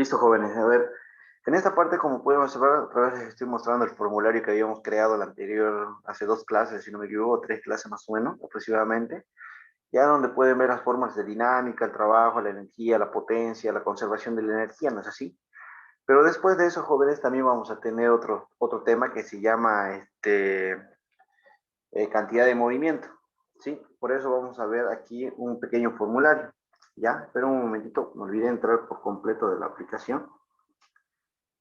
Listo, jóvenes. A ver, en esta parte, como pueden observar, otra vez les estoy mostrando el formulario que habíamos creado la anterior, hace 2 clases, si no me equivoco, 3 clases más o menos, aproximadamente, ya donde pueden ver las formas de dinámica, el trabajo, la energía, la potencia, la conservación de la energía, ¿no es así? Pero después de eso, jóvenes, también vamos a tener otro tema que se llama cantidad de movimiento, ¿sí? Por eso vamos a ver aquí un pequeño formulario, ¿ya? Pero un momentito, me olvidé entrar por completo de la aplicación,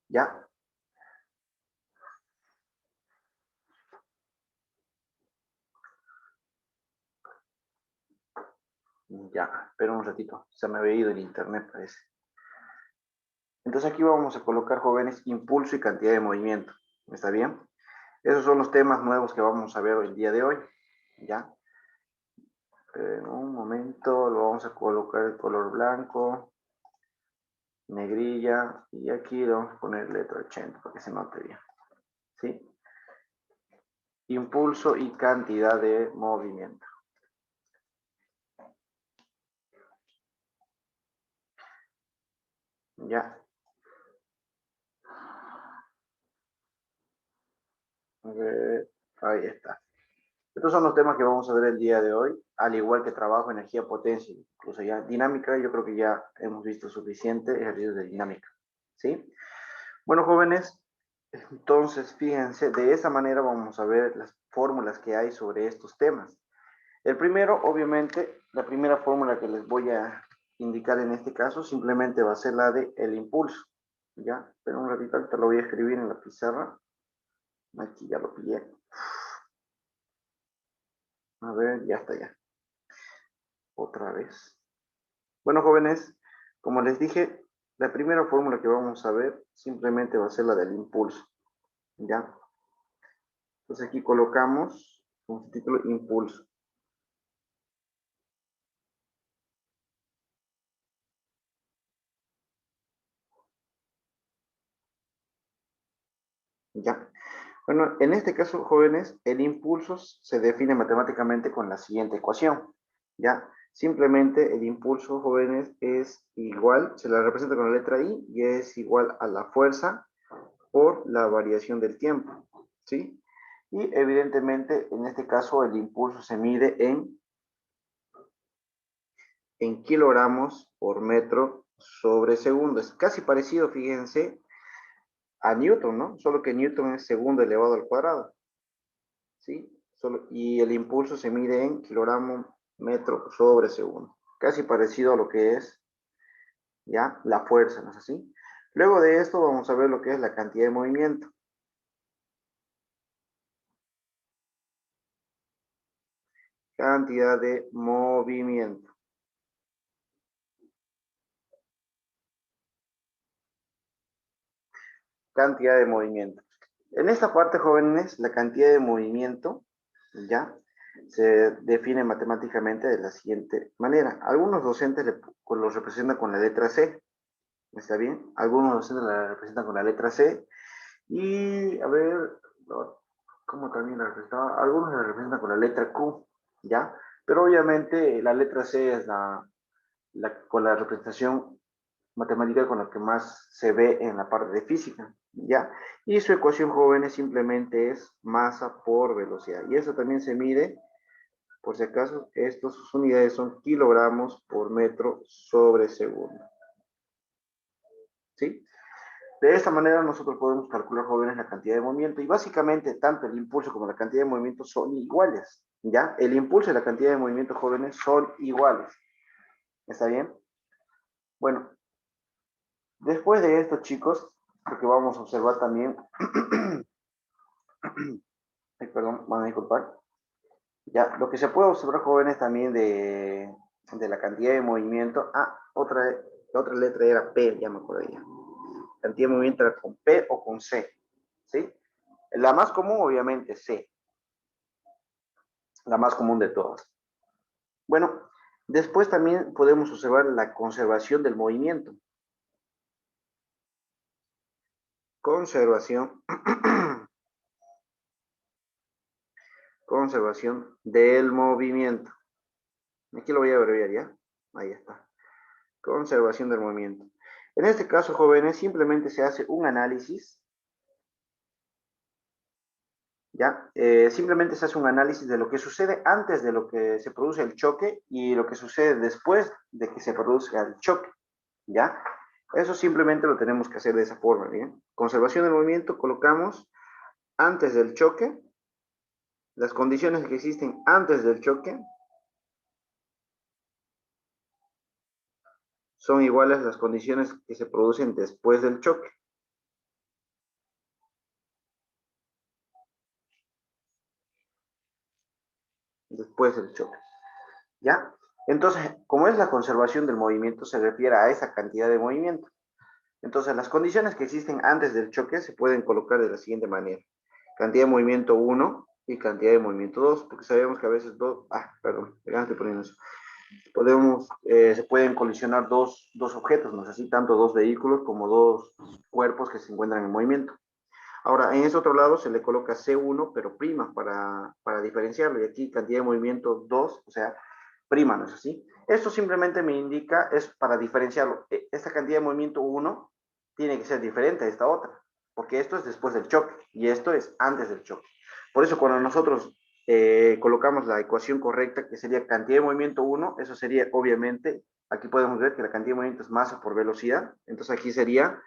¿ya? Ya, espera un ratito, se me había ido el internet, parece. Entonces aquí vamos a colocar, jóvenes, impulso y cantidad de movimiento, ¿está bien? Esos son los temas nuevos que vamos a ver el día de hoy, ¿ya? En un momento lo vamos a colocar el color blanco, negrilla, y aquí le vamos a poner letra 80 para que se note bien, ¿sí? Impulso y cantidad de movimiento. Ya. Ahí está. Estos son los temas que vamos a ver el día de hoy, al igual que trabajo, energía, potencia, incluso ya dinámica. Yo creo que ya hemos visto suficiente ejercicios de dinámica, ¿sí? Bueno, jóvenes, entonces fíjense, de esa manera vamos a ver las fórmulas que hay sobre estos temas. El primero, obviamente, la primera fórmula que les voy a indicar en este caso simplemente va a ser la de el impulso, ¿ya? Pero un ratito, ahorita lo voy a escribir en la pizarra. Aquí ya lo pillé. A ver, ya está ya. Otra vez. Bueno, jóvenes, como les dije, la primera fórmula que vamos a ver simplemente va a ser la del impulso, ¿ya? Entonces aquí colocamos como título impulso. ¿Ya? Bueno, en este caso, jóvenes, el impulso se define matemáticamente con la siguiente ecuación, ¿ya? Simplemente el impulso, jóvenes, es igual, se la representa con la letra I y es igual a la fuerza por la variación del tiempo, ¿sí? Y evidentemente, en este caso, el impulso se mide en kilogramos por metro sobre segundo. Es casi parecido, fíjense, a Newton, ¿no? Solo que Newton es segundo elevado al cuadrado, ¿sí? Y el impulso se mide en kilogramos metro sobre segundo. Casi parecido a lo que es, ¿ya? La fuerza, ¿no es así? Luego de esto vamos a ver lo que es la cantidad de movimiento. Cantidad de movimiento. Cantidad de movimiento. En esta parte, jóvenes, la cantidad de movimiento, ¿ya? Se define matemáticamente de la siguiente manera. Algunos docentes lo representan con la letra C, ¿está bien? Algunos docentes la representan con la letra C. Y, a ver, ¿cómo también la representaban? Algunos la representan con la letra Q, ¿ya? Pero obviamente la letra C es con la representación matemática con la que más se ve en la parte de física, ¿ya? Y su ecuación, jóvenes, simplemente es masa por velocidad. Y eso también se mide, por si acaso, sus unidades son kilogramos por metro sobre segundo, ¿sí? De esta manera nosotros podemos calcular, jóvenes, la cantidad de movimiento y básicamente tanto el impulso como la cantidad de movimiento son iguales, ¿ya? El impulso y la cantidad de movimiento, jóvenes, son iguales. ¿Está bien? Bueno, después de esto, chicos, lo que vamos a observar también, ay, perdón, van a disculpar, ya, lo que se puede observar, jóvenes, también de la cantidad de movimiento, otra letra era P, ya me acuerdo ya, cantidad de movimiento era con P o con C, ¿sí? La más común, obviamente, C, la más común de todas. Bueno, después también podemos observar la conservación del movimiento. Conservación, conservación del movimiento. Aquí lo voy a abreviar ya. Ahí está. Conservación del movimiento. En este caso, jóvenes, simplemente se hace un análisis, ¿ya? Simplemente se hace un análisis de lo que sucede antes de lo que se produce el choque y lo que sucede después de que se produzca el choque, ¿ya? Eso simplemente lo tenemos que hacer de esa forma, ¿bien? Conservación del movimiento, colocamos antes del choque, las condiciones que existen antes del choque son iguales a las condiciones que se producen después del choque. Después del choque, ¿ya? Entonces, como es la conservación del movimiento, se refiere a esa cantidad de movimiento. Entonces, las condiciones que existen antes del choque se pueden colocar de la siguiente manera. Cantidad de movimiento 1 y cantidad de movimiento 2, porque sabemos que a veces perdón, estoy poniendo eso. Se pueden colisionar dos objetos, no es así, tanto dos vehículos como dos cuerpos que se encuentran en movimiento. Ahora, en ese otro lado se le coloca C1, pero prima para diferenciarlo. Y aquí cantidad de movimiento 2, o sea, prima, ¿no es así? Esto simplemente me indica, es para diferenciarlo. Esta cantidad de movimiento 1 tiene que ser diferente a esta otra, porque esto es después del choque y esto es antes del choque. Por eso cuando nosotros colocamos la ecuación correcta, que sería cantidad de movimiento 1, eso sería obviamente, aquí podemos ver que la cantidad de movimiento es masa por velocidad, entonces aquí sería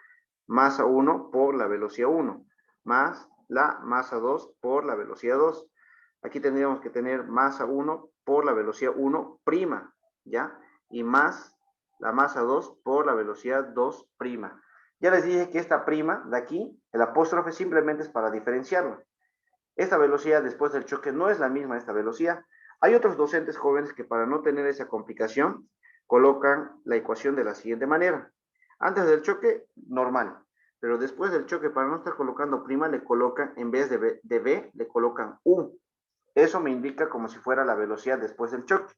masa 1 por la velocidad 1 más la masa 2 por la velocidad 2. Aquí tendríamos que tener masa 1 por la velocidad 1 prima, ¿ya? Y más la masa 2 por la velocidad 2 prima. Ya les dije que esta prima de aquí, el apóstrofe simplemente es para diferenciarlo. Esta velocidad después del choque no es la misma esta velocidad. Hay otros docentes jóvenes que para no tener esa complicación colocan la ecuación de la siguiente manera. Antes del choque, normal. Pero después del choque, para no estar colocando prima, le colocan, en vez de B, le colocan U. Eso me indica como si fuera la velocidad después del choque.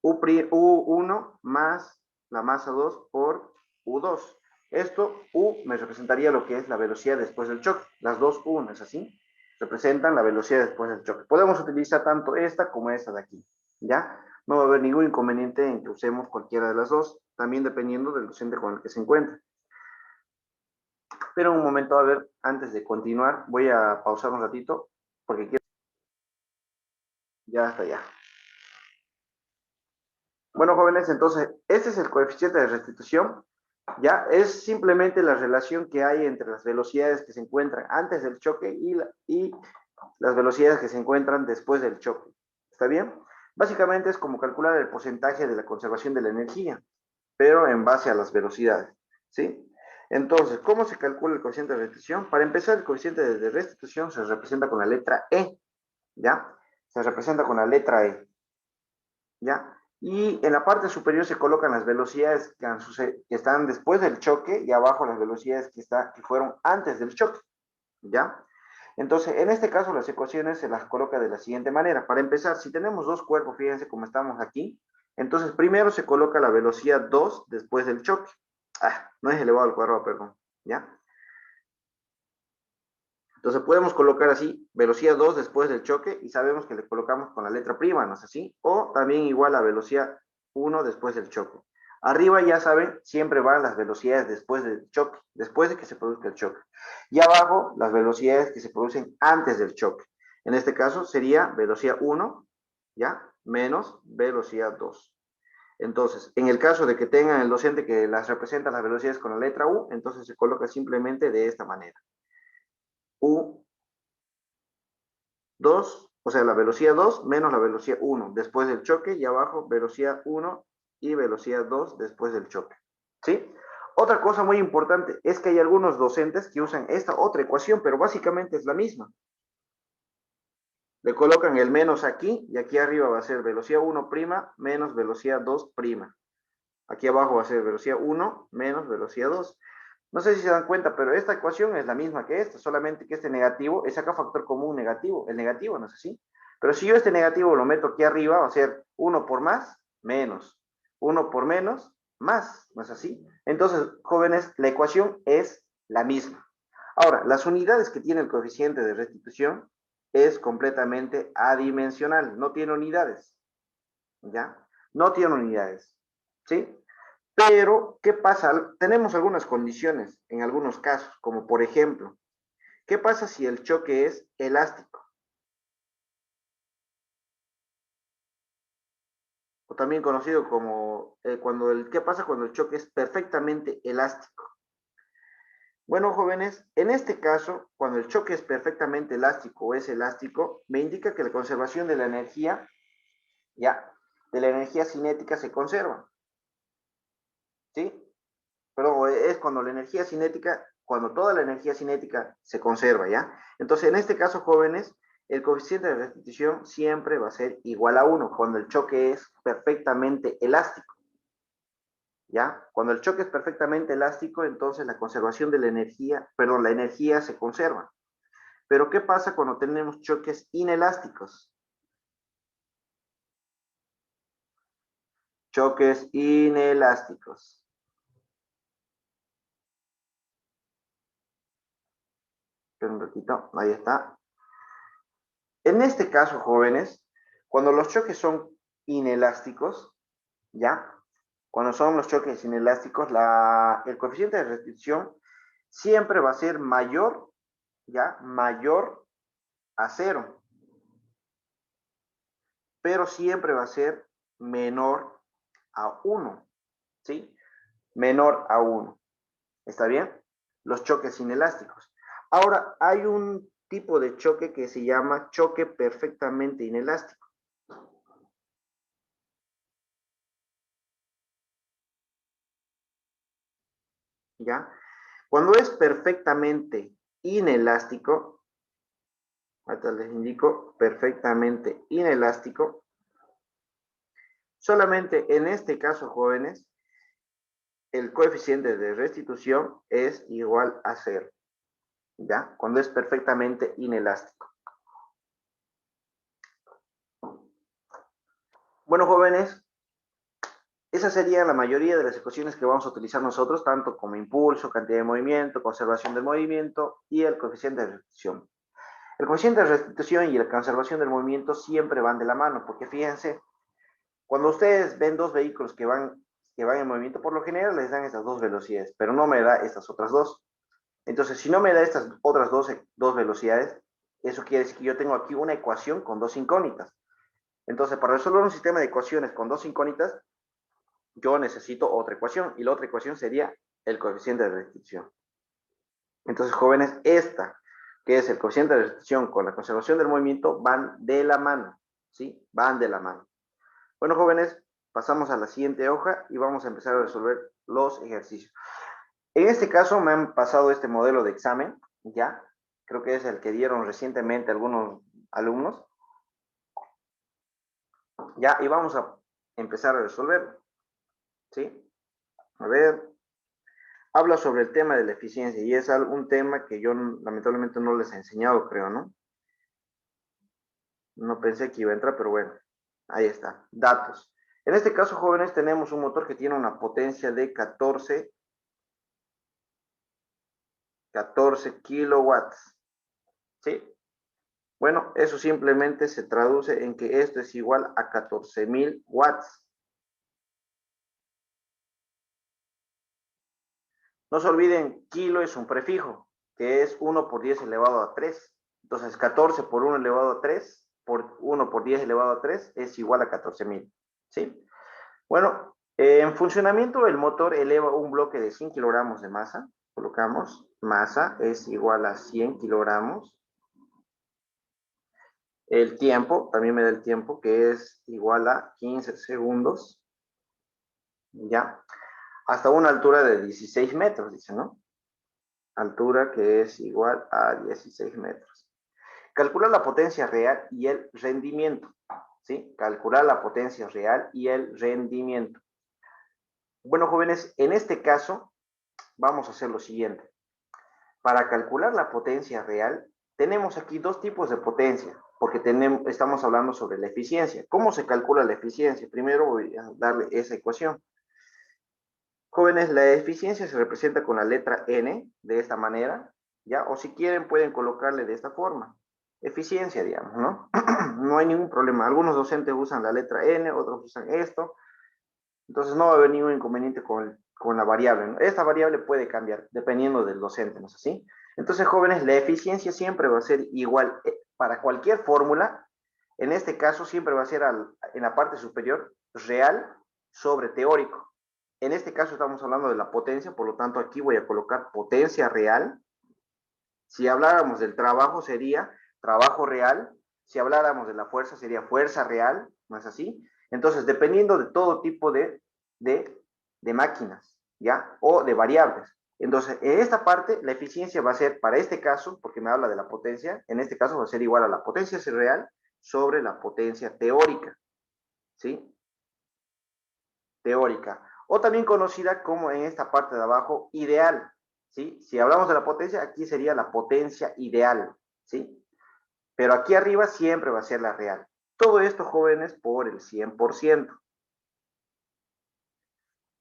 U1 más la masa 2 por U2. Esto, U, me representaría lo que es la velocidad después del choque. Las dos U, ¿no es así? Representan la velocidad después del choque. Podemos utilizar tanto esta como esta de aquí, ¿ya? No va a haber ningún inconveniente en que usemos cualquiera de las dos, también dependiendo del docente con el que se encuentre. Pero un momento, a ver, antes de continuar, voy a pausar un ratito, porque quiero... Ya está ya. Bueno, jóvenes, entonces, este es el coeficiente de restitución. Ya es simplemente la relación que hay entre las velocidades que se encuentran antes del choque y las velocidades que se encuentran después del choque. ¿Está bien? Básicamente es como calcular el porcentaje de la conservación de la energía, pero en base a las velocidades. ¿Sí? Entonces, ¿cómo se calcula el coeficiente de restitución? Para empezar, el coeficiente de restitución se representa con la letra E. ¿Ya? Se representa con la letra E. ¿Ya? Y en la parte superior se colocan las velocidades que están después del choque y abajo las velocidades que fueron antes del choque, ¿ya? Entonces, en este caso las ecuaciones se las coloca de la siguiente manera. Para empezar, si tenemos dos cuerpos, fíjense cómo estamos aquí, entonces primero se coloca la velocidad 2 después del choque. No es elevado al cuadrado, perdón, ¿ya? Entonces podemos colocar así, velocidad 2 después del choque y sabemos que le colocamos con la letra prima, ¿no es así? O también igual a velocidad 1 después del choque. Arriba ya saben, siempre van las velocidades después del choque, después de que se produzca el choque. Y abajo las velocidades que se producen antes del choque. En este caso sería velocidad 1, ¿ya? Menos velocidad 2. Entonces, en el caso de que tengan el docente que las representa las velocidades con la letra U, entonces se coloca simplemente de esta manera. U 2, o sea, la velocidad 2 menos la velocidad 1 después del choque y abajo velocidad 1 y velocidad 2 después del choque. ¿Sí? Otra cosa muy importante es que hay algunos docentes que usan esta otra ecuación, pero básicamente es la misma. Le colocan el menos aquí y aquí arriba va a ser velocidad 1' menos velocidad 2'. Aquí abajo va a ser velocidad 1 menos velocidad 2. No sé si se dan cuenta, pero esta ecuación es la misma que esta, solamente que este negativo es acá factor común negativo. El negativo no es así. Pero si yo este negativo lo meto aquí arriba, va a ser 1 por más, menos. 1 por menos, más. ¿No es así? Entonces, jóvenes, la ecuación es la misma. Ahora, las unidades que tiene el coeficiente de restitución es completamente adimensional. No tiene unidades. ¿Ya? No tiene unidades. ¿Sí? Pero, ¿qué pasa? Tenemos algunas condiciones en algunos casos, como por ejemplo, ¿qué pasa si el choque es elástico? O también conocido como ¿qué pasa cuando el choque es perfectamente elástico? Bueno, jóvenes, en este caso, cuando el choque es perfectamente elástico o es elástico, me indica que la conservación de la energía, ya, de la energía cinética se conserva, ¿sí? Pero es cuando la energía cinética, cuando toda la energía cinética se conserva, ¿ya? Entonces, en este caso, jóvenes, el coeficiente de restitución siempre va a ser igual a 1 cuando el choque es perfectamente elástico, ¿ya? Cuando el choque es perfectamente elástico, entonces la conservación de la energía, perdón, la energía se conserva. Pero ¿qué pasa cuando tenemos choques inelásticos? Choques inelásticos. Espera un ratito, ahí está. En este caso, jóvenes, cuando los choques son inelásticos, ¿ya? Cuando son los choques inelásticos, el coeficiente de restricción siempre va a ser mayor, ¿ya? Mayor a 0, pero siempre va a ser menor a 1, ¿sí? Menor a 1. ¿Está bien? Los choques inelásticos. Ahora, hay un tipo de choque que se llama choque perfectamente inelástico. ¿Ya? Cuando es perfectamente inelástico, ahorita les indico, perfectamente inelástico, solamente en este caso, jóvenes, el coeficiente de restitución es igual a 0, ¿ya? Cuando es perfectamente inelástico. Bueno, jóvenes, esa sería la mayoría de las ecuaciones que vamos a utilizar nosotros, tanto como impulso, cantidad de movimiento, conservación del movimiento y el coeficiente de restitución. El coeficiente de restitución y la conservación del movimiento siempre van de la mano, porque fíjense, cuando ustedes ven dos vehículos que van en movimiento, por lo general les dan estas dos velocidades, pero no me da estas otras dos. Entonces, si no me da estas otras dos velocidades, eso quiere decir que yo tengo aquí una ecuación con dos incógnitas. Entonces, para resolver un sistema de ecuaciones con dos incógnitas, yo necesito otra ecuación, y la otra ecuación sería el coeficiente de restricción. Entonces, jóvenes, esta, que es el coeficiente de restricción con la conservación del movimiento, van de la mano, ¿sí? Van de la mano. Bueno, jóvenes, pasamos a la siguiente hoja y vamos a empezar a resolver los ejercicios. En este caso me han pasado este modelo de examen, ¿ya? Creo que es el que dieron recientemente algunos alumnos, ¿ya? Y vamos a empezar a resolver, ¿sí? A ver, habla sobre el tema de la eficiencia y es un tema que yo lamentablemente no les he enseñado, creo, ¿no? No pensé que iba a entrar, pero bueno, ahí está, datos. En este caso, jóvenes, tenemos un motor que tiene una potencia de 14 kilowatts, ¿sí? Bueno, eso simplemente se traduce en que esto es igual a 14.000 watts. No se olviden, kilo es un prefijo, que es 1 por 10 elevado a 3. Entonces, 14 por 1 elevado a 3, por 1 por 10 elevado a 3, es igual a 14.000. ¿Sí? Bueno, en funcionamiento el motor eleva un bloque de 100 kilogramos de masa. Colocamos masa es igual a 100 kilogramos. El tiempo, también me da el tiempo, que es igual a 15 segundos. ¿Ya? Hasta una altura de 16 metros, dice, ¿no? Altura que es igual a 16 metros. Calcular la potencia real y el rendimiento, ¿sí? Calcular la potencia real y el rendimiento. Bueno, jóvenes, en este caso vamos a hacer lo siguiente. Para calcular la potencia real, tenemos aquí dos tipos de potencia, porque estamos hablando sobre la eficiencia. ¿Cómo se calcula la eficiencia? Primero voy a darle esa ecuación. Jóvenes, la eficiencia se representa con la letra N de esta manera, ¿ya? O si quieren pueden colocarle de esta forma. Eficiencia, digamos, ¿no? No hay ningún problema. Algunos docentes usan la letra N, otros usan esto. Entonces no va a haber ningún inconveniente con la variable, ¿no? Esta variable puede cambiar dependiendo del docente, ¿no es así? Entonces, jóvenes, la eficiencia siempre va a ser igual para cualquier fórmula. En este caso, siempre va a ser en la parte superior real sobre teórico. En este caso estamos hablando de la potencia, por lo tanto aquí voy a colocar potencia real. Si habláramos del trabajo sería trabajo real. Si habláramos de la fuerza sería fuerza real, ¿no es así? Entonces, dependiendo de todo tipo de, de máquinas, ¿ya? O de variables. Entonces, en esta parte, la eficiencia va a ser, para este caso, porque me habla de la potencia, en este caso va a ser igual a la potencia real sobre la potencia teórica, ¿sí? Teórica. O también conocida como en esta parte de abajo, ideal, ¿sí? Si hablamos de la potencia, aquí sería la potencia ideal, ¿sí? Pero aquí arriba siempre va a ser la real. Todo esto, jóvenes, por el 100%.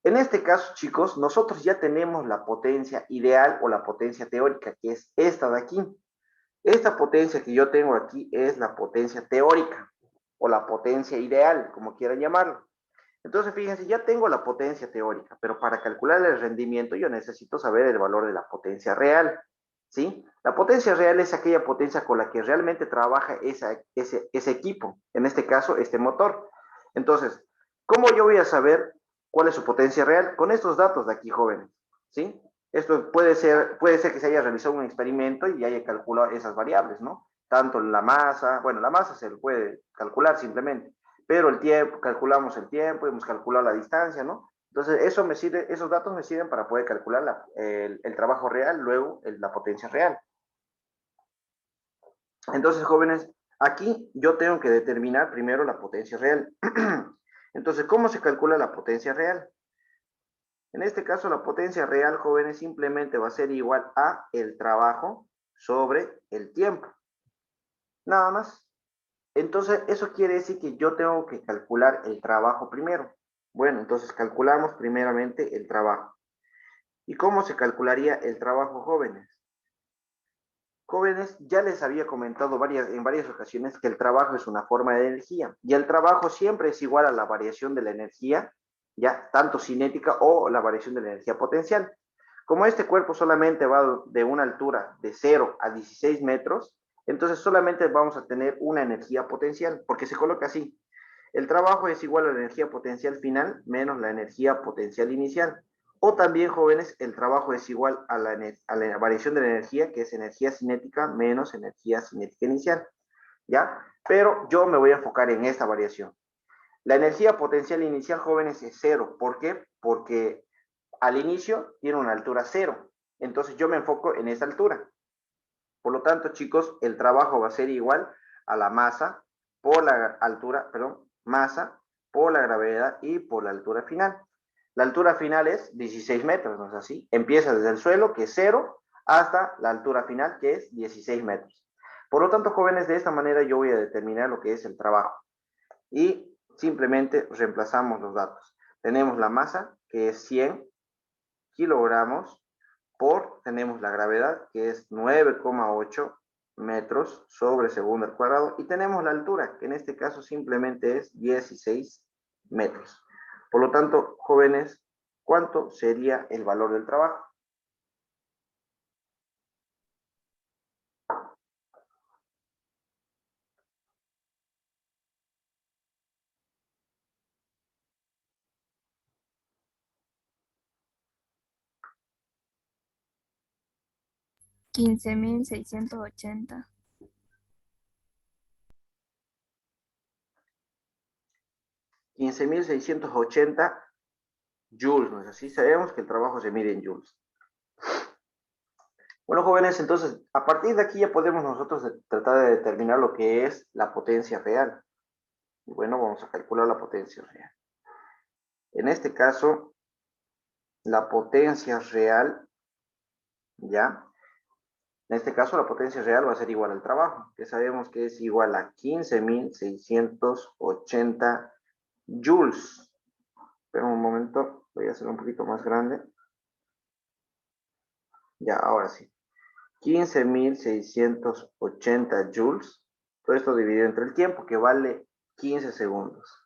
En este caso, chicos, nosotros ya tenemos la potencia ideal o la potencia teórica, que es esta de aquí. Esta potencia que yo tengo aquí es la potencia teórica o la potencia ideal, como quieran llamarlo. Entonces, fíjense, ya tengo la potencia teórica, pero para calcular el rendimiento yo necesito saber el valor de la potencia real, ¿sí? La potencia real es aquella potencia con la que realmente trabaja ese equipo, en este caso, este motor. Entonces, ¿cómo yo voy a saber cuál es su potencia real? Con estos datos de aquí, jóvenes, ¿sí? Esto puede ser que se haya realizado un experimento y haya calculado esas variables, ¿no? Tanto la masa, bueno, la masa se puede calcular simplemente, pero el tiempo, calculamos el tiempo, hemos calculado la distancia, ¿no? Entonces, esos datos me sirven para poder calcular el trabajo real, luego la potencia real. Entonces, jóvenes, aquí yo tengo que determinar primero la potencia real. Entonces, ¿cómo se calcula la potencia real? En este caso, la potencia real, jóvenes, simplemente va a ser igual a el trabajo sobre el tiempo. Nada más. Entonces, eso quiere decir que yo tengo que calcular el trabajo primero. Bueno, entonces calculamos primeramente el trabajo. ¿Y cómo se calcularía el trabajo, jóvenes? Jóvenes, ya les había comentado en varias ocasiones que el trabajo es una forma de energía y el trabajo siempre es igual a la variación de la energía, ya tanto cinética o la variación de la energía potencial. Como este cuerpo solamente va de una altura de 0 a 16 metros, entonces solamente vamos a tener una energía potencial, porque se coloca así. El trabajo es igual a la energía potencial final menos la energía potencial inicial. O también, jóvenes, el trabajo es igual a la variación de la energía, que es energía cinética menos energía cinética inicial. ¿Ya? Pero yo me voy a enfocar en esta variación. La energía potencial inicial, jóvenes, es cero. ¿Por qué? Porque al inicio tiene una altura cero. Entonces yo me enfoco en esa altura. Por lo tanto, chicos, el trabajo va a ser igual a la masa por la altura, perdón, masa por la gravedad y por la altura final. La altura final es 16 metros, ¿no es así? Empieza desde el suelo, que es cero, hasta la altura final, que es 16 metros. Por lo tanto, jóvenes, de esta manera yo voy a determinar lo que es el trabajo. Y simplemente reemplazamos los datos. Tenemos la masa, que es 100 kilogramos, tenemos la gravedad, que es 9,8 metros sobre segundo al cuadrado, y tenemos la altura, que en este caso simplemente es 16 metros. Por lo tanto, jóvenes, ¿cuánto sería el valor del trabajo? Quince mil seiscientos ochenta. 15.680 joules, ¿no es así? Sabemos que el trabajo se mide en joules. Bueno, jóvenes, entonces, a partir de aquí ya podemos nosotros tratar de determinar lo que es la potencia real. Y bueno, vamos a calcular la potencia real. En este caso, la potencia real, ¿ya? En este caso, la potencia real va a ser igual al trabajo, que sabemos que es igual a 15.680 joules. Espera un momento, voy a hacerlo un poquito más grande. Ya, ahora sí. 15.680 joules. Todo esto dividido entre el tiempo, que vale 15 segundos.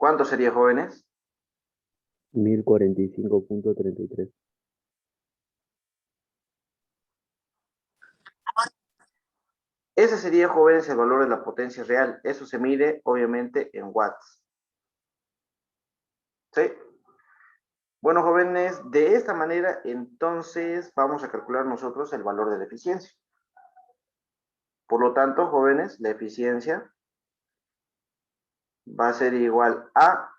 ¿Cuánto sería, jóvenes? 1045.33. Ese sería, jóvenes, el valor de la potencia real. Eso se mide, obviamente, en watts. ¿Sí? Bueno, jóvenes, de esta manera, entonces, vamos a calcular nosotros el valor de la eficiencia. Por lo tanto, jóvenes, la eficiencia va a ser igual a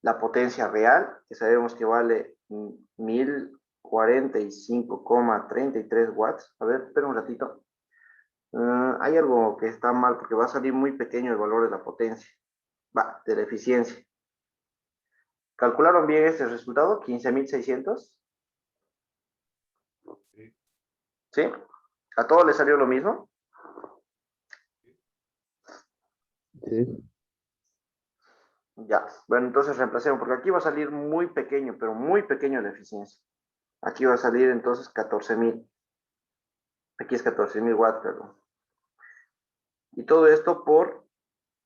la potencia real, que sabemos que vale 1045,33 watts. A ver, espera un ratito. Hay algo que está mal porque va a salir muy pequeño el valor de la potencia. Va, de la eficiencia. ¿Calcularon bien este resultado? 15.600. ¿Sí? ¿A todos les salió lo mismo? Sí. Ya. Bueno, entonces reemplacemos, porque aquí va a salir muy pequeño, pero muy pequeño la eficiencia. Aquí va a salir entonces 14.000. Aquí es 14.000 watts, perdón. Y todo esto por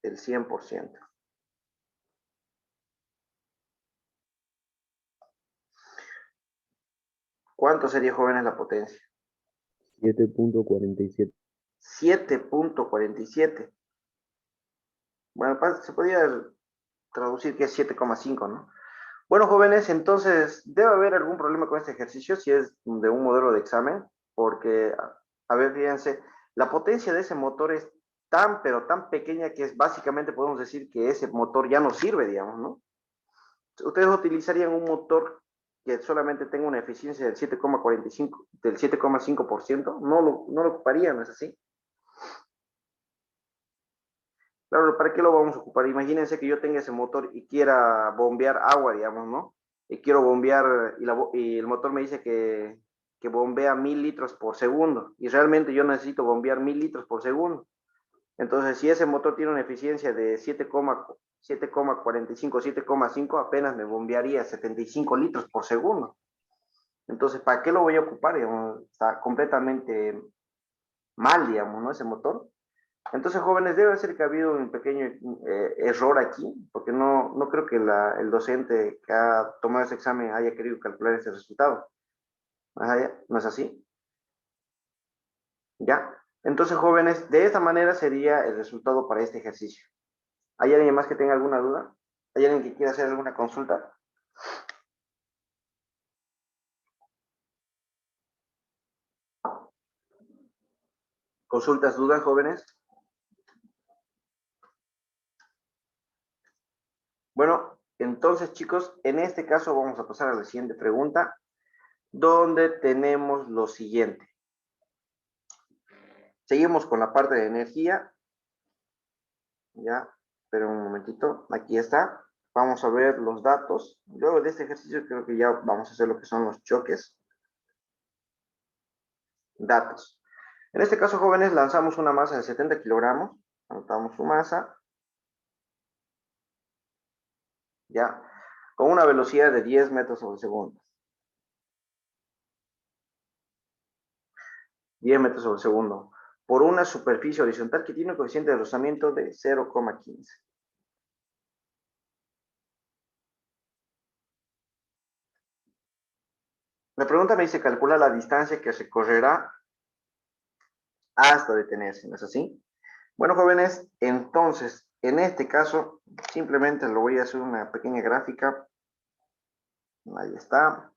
el 100%. ¿Cuánto sería, jóvenes, la potencia? 7.47. 7.47. Bueno, se podría traducir que es 7,5, ¿no? Bueno, jóvenes, entonces debe haber algún problema con este ejercicio si es de un modelo de examen, porque, a ver, fíjense, la potencia de ese motor es tan, pero tan pequeña que es básicamente podemos decir que ese motor ya no sirve, digamos, ¿no? Ustedes utilizarían un motor que solamente tenga una eficiencia del 7,45, del 7,5%, no lo ocuparían, ¿no es así? Claro, ¿para qué lo vamos a ocupar? Imagínense que yo tenga ese motor y quiera bombear agua, digamos, ¿no? Y quiero bombear, y el motor me dice que bombea 1000 litros por segundo, y realmente yo necesito bombear 1000 litros por segundo. Entonces, si ese motor tiene una eficiencia de 7,45, 7,5, apenas me bombearía 75 litros por segundo. Entonces, ¿para qué lo voy a ocupar? Digamos, está completamente mal, digamos, ¿no? Ese motor. Entonces, jóvenes, debe ser que ha habido un pequeño error aquí, porque no creo que el docente que ha tomado ese examen haya querido calcular ese resultado. ¿No es así? ¿Ya? Entonces, jóvenes, de esta manera sería el resultado para este ejercicio. ¿Hay alguien más que tenga alguna duda? ¿Hay alguien que quiera hacer alguna consulta? ¿Consultas, dudas, jóvenes? Bueno, entonces, chicos, en este caso vamos a pasar a la siguiente pregunta, donde tenemos lo siguiente. Seguimos con la parte de energía. Ya, pero un momentito, aquí está. Vamos a ver los datos. Luego de este ejercicio creo que ya vamos a hacer lo que son los choques. Datos. En este caso, jóvenes, lanzamos una masa de 70 kilogramos. Anotamos su masa. Ya, con una velocidad de 10 metros sobre segundo. 10 metros sobre segundo. Por una superficie horizontal que tiene un coeficiente de rozamiento de 0,15. La pregunta me dice calcula la distancia que se correrá hasta detenerse, ¿no es así? Bueno, jóvenes, entonces, en este caso, simplemente lo voy a hacer una pequeña gráfica. Ahí está.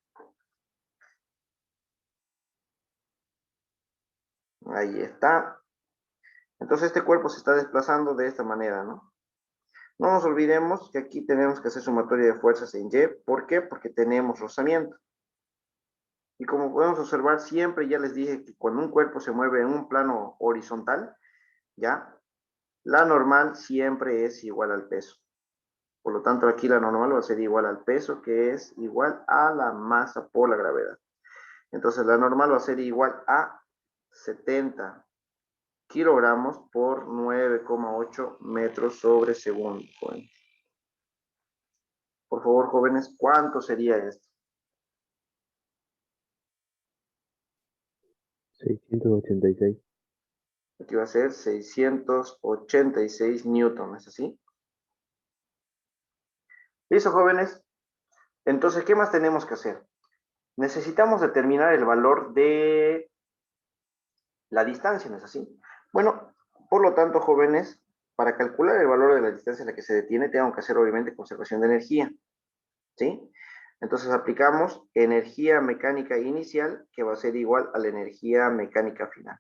Ahí está. Entonces, este cuerpo se está desplazando de esta manera, ¿no? No nos olvidemos que aquí tenemos que hacer sumatoria de fuerzas en Y. ¿Por qué? Porque tenemos rozamiento. Y como podemos observar, siempre ya les dije que cuando un cuerpo se mueve en un plano horizontal, ¿ya? La normal siempre es igual al peso. Por lo tanto, aquí la normal va a ser igual al peso, que es igual a la masa por la gravedad. Entonces, la normal va a ser igual a 70 kilogramos por 9,8 metros sobre segundo. Por favor, jóvenes, ¿cuánto sería esto? 686. Aquí va a ser 686 newton, ¿es así? ¿Listo, jóvenes? Entonces, ¿qué más tenemos que hacer? Necesitamos determinar el valor de la distancia, ¿no es así? Bueno, por lo tanto, jóvenes, para calcular el valor de la distancia en la que se detiene, tengo que hacer obviamente conservación de energía, ¿sí? Entonces aplicamos energía mecánica inicial, que va a ser igual a la energía mecánica final.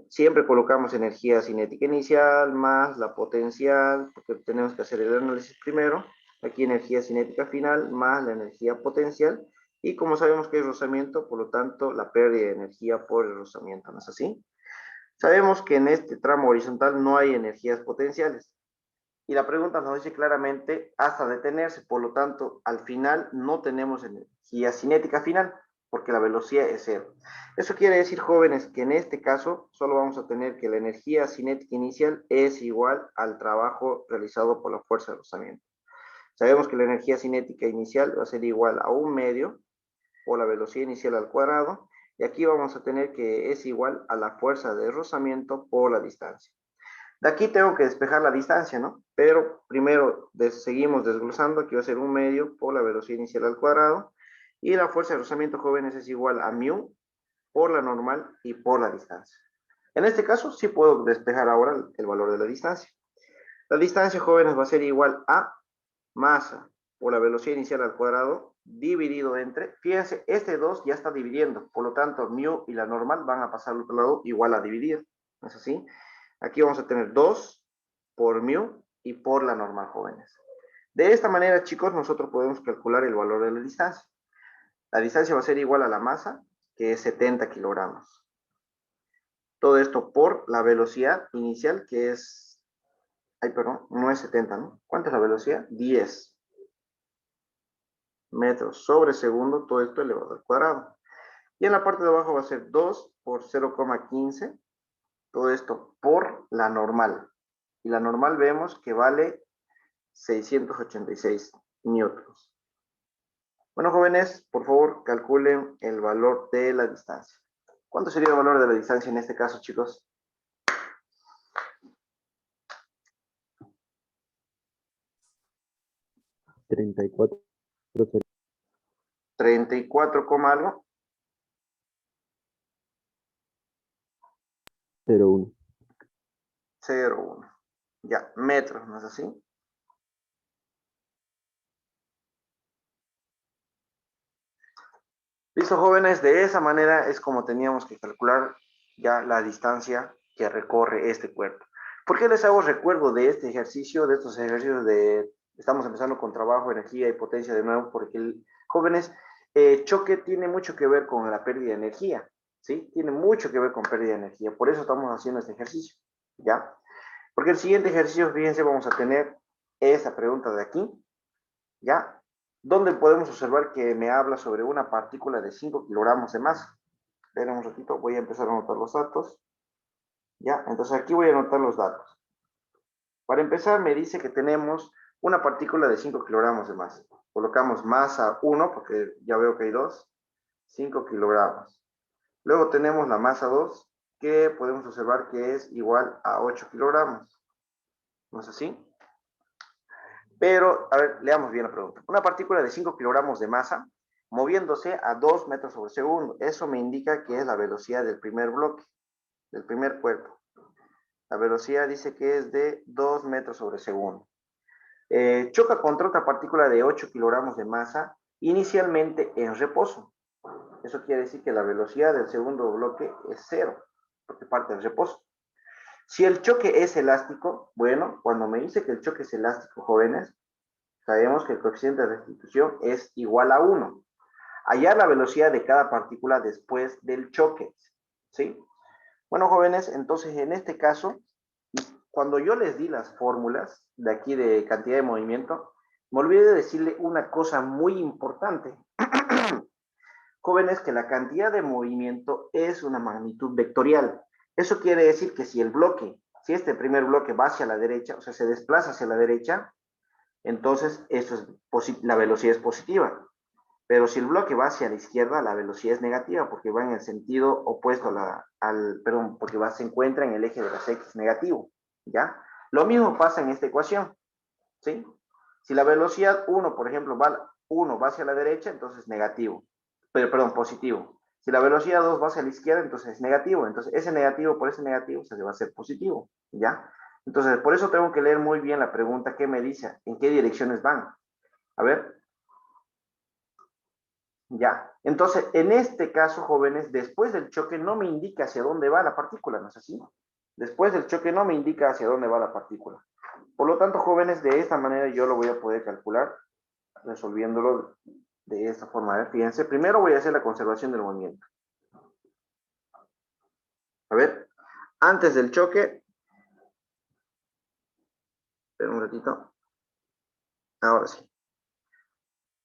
Siempre colocamos energía cinética inicial más la potencial, porque tenemos que hacer el análisis primero. Aquí energía cinética final más la energía potencial. Y como sabemos que es rozamiento, por lo tanto, la pérdida de energía por el rozamiento, ¿no es así? Sabemos que en este tramo horizontal no hay energías potenciales. Y la pregunta nos dice claramente hasta detenerse, por lo tanto, al final no tenemos energía cinética final, porque la velocidad es cero. Eso quiere decir, jóvenes, que en este caso solo vamos a tener que la energía cinética inicial es igual al trabajo realizado por la fuerza de rozamiento. Sabemos que la energía cinética inicial va a ser igual a 1/2 por la velocidad inicial al cuadrado, y aquí vamos a tener que es igual a la fuerza de rozamiento por la distancia. De aquí tengo que despejar la distancia, ¿no? Pero primero seguimos desglosando, que va a ser 1/2 por la velocidad inicial al cuadrado, y la fuerza de rozamiento, jóvenes, es igual a mu por la normal y por la distancia. En este caso, sí puedo despejar ahora el valor de la distancia. La distancia, jóvenes, va a ser igual a masa por la velocidad inicial al cuadrado dividido entre, fíjense, este 2 ya está dividiendo, por lo tanto, mu y la normal van a pasar al otro lado igual a dividir, ¿no es así? Aquí vamos a tener 2 por mu y por la normal, jóvenes. De esta manera, chicos, nosotros podemos calcular el valor de la distancia. La distancia va a ser igual a la masa, que es 70 kilogramos. Todo esto por la velocidad inicial, que es, ay, perdón, no es 70, ¿no? ¿Cuánto es la velocidad? 10 metros sobre segundo, todo esto elevado al cuadrado. Y en la parte de abajo va a ser 2 por 0,15, todo esto por la normal. Y la normal vemos que vale 686 newtons. Bueno, jóvenes, por favor, calculen el valor de la distancia. ¿Cuánto sería el valor de la distancia en este caso, chicos? 34, 34, algo. 01. 0,1. Ya, metros, ¿no es así? Listo, jóvenes, de esa manera es como teníamos que calcular ya la distancia que recorre este cuerpo. ¿Por qué les hago recuerdo de este ejercicio, de estos ejercicios de, estamos empezando con trabajo, energía y potencia de nuevo? Porque, jóvenes, choque tiene mucho que ver con la pérdida de energía, ¿sí? Tiene mucho que ver con pérdida de energía, por eso estamos haciendo este ejercicio, ¿ya? Porque el siguiente ejercicio, fíjense, vamos a tener esta pregunta de aquí, ¿ya? Donde podemos observar que me habla sobre una partícula de 5 kilogramos de masa. Esperen un ratito, voy a empezar a anotar los datos. ¿Ya? Entonces aquí voy a anotar los datos. Para empezar, me dice que tenemos una partícula de 5 kilogramos de masa. Colocamos masa 1, porque ya veo que hay 2, 5 kilogramos. Luego tenemos la masa 2, que podemos observar que es igual a 8 kilogramos. ¿No es así? Pero, a ver, leamos bien la pregunta. Una partícula de 5 kilogramos de masa moviéndose a 2 metros sobre segundo. Eso me indica que es la velocidad del primer bloque, del primer cuerpo. La velocidad dice que es de 2 metros sobre segundo. Choca contra otra partícula de 8 kilogramos de masa inicialmente en reposo. Eso quiere decir que la velocidad del segundo bloque es 0, porque parte del reposo. Si el choque es elástico, bueno, cuando me dice que el choque es elástico, jóvenes, sabemos que el coeficiente de restitución es igual a 1. Hallar la velocidad de cada partícula después del choque, ¿sí? Bueno, jóvenes, entonces en este caso, cuando yo les di las fórmulas de aquí de cantidad de movimiento, me olvidé de decirle una cosa muy importante. Jóvenes, que la cantidad de movimiento es una magnitud vectorial. Eso quiere decir que si el bloque, si este primer bloque va hacia la derecha, o sea, se desplaza hacia la derecha, entonces esto es la velocidad es positiva. Pero si el bloque va hacia la izquierda, la velocidad es negativa porque va en el sentido opuesto perdón, porque se encuentra en el eje de las X negativo, ¿ya? Lo mismo pasa en esta ecuación, ¿sí? Si la velocidad 1, por ejemplo, 1 va hacia la derecha, entonces negativo. Perdón, positivo. Si la velocidad 2 va hacia la izquierda, entonces es negativo. Entonces ese negativo por ese negativo se va a hacer positivo. ¿Ya? Entonces por eso tengo que leer muy bien la pregunta que me dice, en qué direcciones van. A ver. Ya. Entonces, en este caso, jóvenes, después del choque no me indica hacia dónde va la partícula, ¿no es así? Después del choque no me indica hacia dónde va la partícula. Por lo tanto, jóvenes, de esta manera yo lo voy a poder calcular, resolviéndolo de esta forma. A ver, fíjense, primero voy a hacer la conservación del movimiento. A ver, antes del choque, espera un ratito, ahora sí.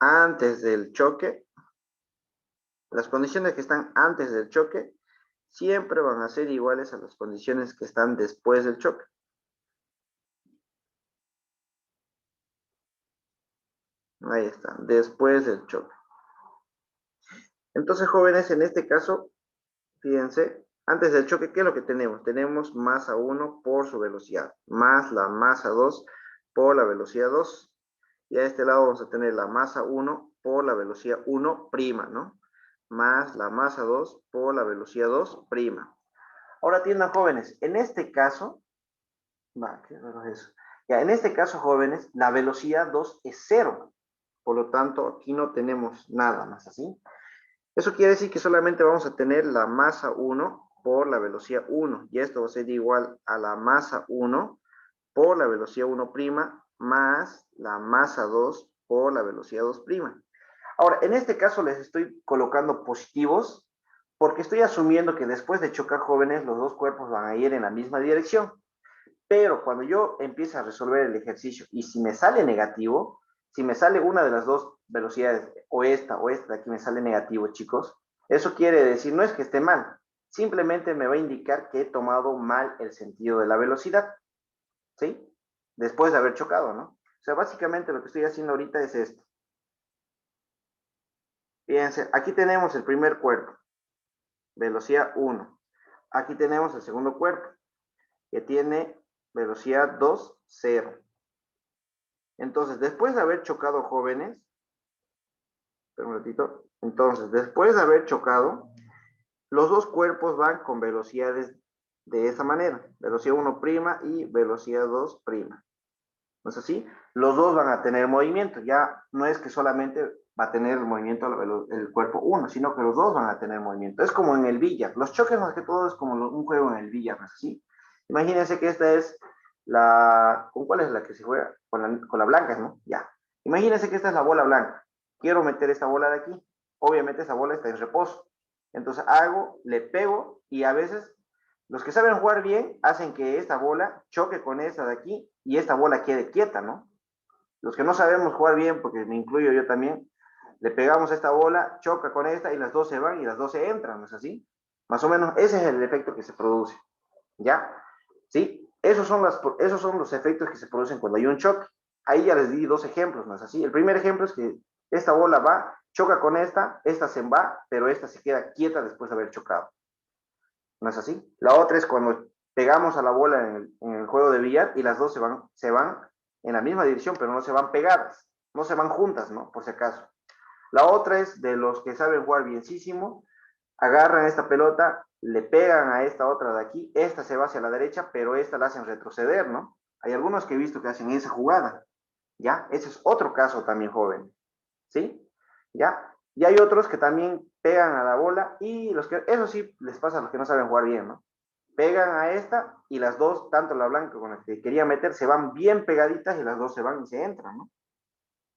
Antes del choque, las condiciones que están antes del choque siempre van a ser iguales a las condiciones que están después del choque. Ahí está, después del choque. Entonces, jóvenes, en este caso, fíjense, antes del choque, ¿qué es lo que tenemos? Tenemos masa 1 por su velocidad, más la masa 2 por la velocidad 2. Y a este lado vamos a tener la masa 1 por la velocidad 1 prima, ¿no? Más la masa 2 por la velocidad 2 prima. Ahora atiendan, jóvenes, en este caso, qué raro es eso. Ya, en este caso, jóvenes, la velocidad 2 es 0. Por lo tanto, aquí no tenemos nada más así. Eso quiere decir que solamente vamos a tener la masa 1 por la velocidad 1. Y esto va a ser igual a la masa 1 por la velocidad 1' más la masa 2 por la velocidad 2'. Ahora, en este caso les estoy colocando positivos porque estoy asumiendo que después de chocar, jóvenes, los dos cuerpos van a ir en la misma dirección. Pero cuando yo empiezo a resolver el ejercicio y si me sale negativo, si me sale una de las dos velocidades, o esta de aquí me sale negativo, chicos, eso quiere decir, no es que esté mal, simplemente me va a indicar que he tomado mal el sentido de la velocidad, ¿sí? Después de haber chocado, ¿no? O sea, básicamente lo que estoy haciendo ahorita es esto. Fíjense, aquí tenemos el primer cuerpo, velocidad 1. Aquí tenemos el segundo cuerpo, que tiene velocidad 2, 0. Entonces, después de haber chocado, jóvenes, espera un ratito, entonces, después de haber chocado, los dos cuerpos van con velocidades de esa manera, velocidad 1' y velocidad 2'. ¿No es así? Los dos van a tener movimiento, ya no es que solamente va a tener movimiento el cuerpo 1, sino que los dos van a tener movimiento. Es como en el billar, los choques más que todo es como un juego en el billar, ¿no es así? Imagínense que esta es ¿con cuál es la que se juega? Con la blanca, ¿no? Ya. Imagínense que esta es la bola blanca. Quiero meter esta bola de aquí. Obviamente esa bola está en reposo. Entonces le pego y a veces los que saben jugar bien hacen que esta bola choque con esta de aquí y esta bola quede quieta, ¿no? Los que no sabemos jugar bien, porque me incluyo yo también, le pegamos esta bola, choca con esta y las dos se van y las dos se entran, ¿no es así? Más o menos ese es el efecto que se produce, ¿ya? ¿Sí? Esos son los efectos que se producen cuando hay un choque. Ahí ya les di dos ejemplos, ¿no es así? El primer ejemplo es que esta bola va, choca con esta se va, pero esta se queda quieta después de haber chocado. ¿No es así? La otra es cuando pegamos a la bola en el juego de billar y las dos se van en la misma dirección, pero no se van pegadas, no se van juntas, ¿no? Por si acaso. La otra es de los que saben jugar bienísimo, agarran esta pelota, le pegan a esta otra de aquí, esta se va hacia la derecha, pero esta la hacen retroceder, ¿no? Hay algunos que he visto que hacen esa jugada, ¿ya? Ese es otro caso también, joven, ¿sí? ¿Ya? Y hay otros que también pegan a la bola y eso sí les pasa a los que no saben jugar bien, ¿no? Pegan a esta y las dos, tanto la blanca como la que quería meter, se van bien pegaditas y las dos se van y se entran, ¿no?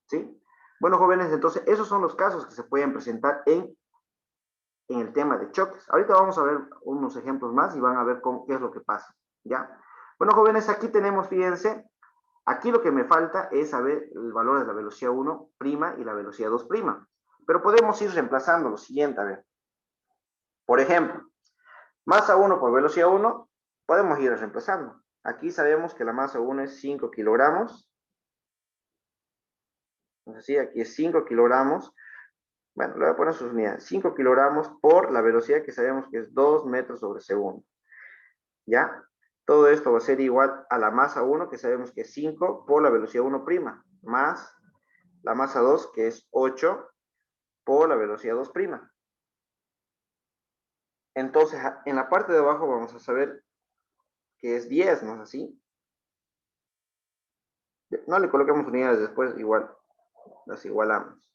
¿Sí? Bueno, jóvenes, entonces esos son los casos que se pueden presentar en el tema de choques. Ahorita vamos a ver unos ejemplos más y van a ver qué es lo que pasa, ¿ya? Bueno, jóvenes, aquí tenemos, fíjense, aquí lo que me falta es saber el valor de la velocidad 1' y la velocidad 2'. Pero podemos ir reemplazando lo siguiente, a ver. Por ejemplo, masa 1 por velocidad 1, podemos ir reemplazando. Aquí sabemos que la masa 1 es 5 kilogramos. Entonces, sí, aquí es 5 kilogramos. Bueno, le voy a poner sus unidades. 5 kilogramos por la velocidad que sabemos que es 2 metros sobre segundo. ¿Ya? Todo esto va a ser igual a la masa 1, que sabemos que es 5 por la velocidad 1'. más la masa 2, que es 8, por la velocidad 2'. Entonces, en la parte de abajo vamos a saber que es 10, ¿no es así? No le coloquemos unidades después, igual, las igualamos.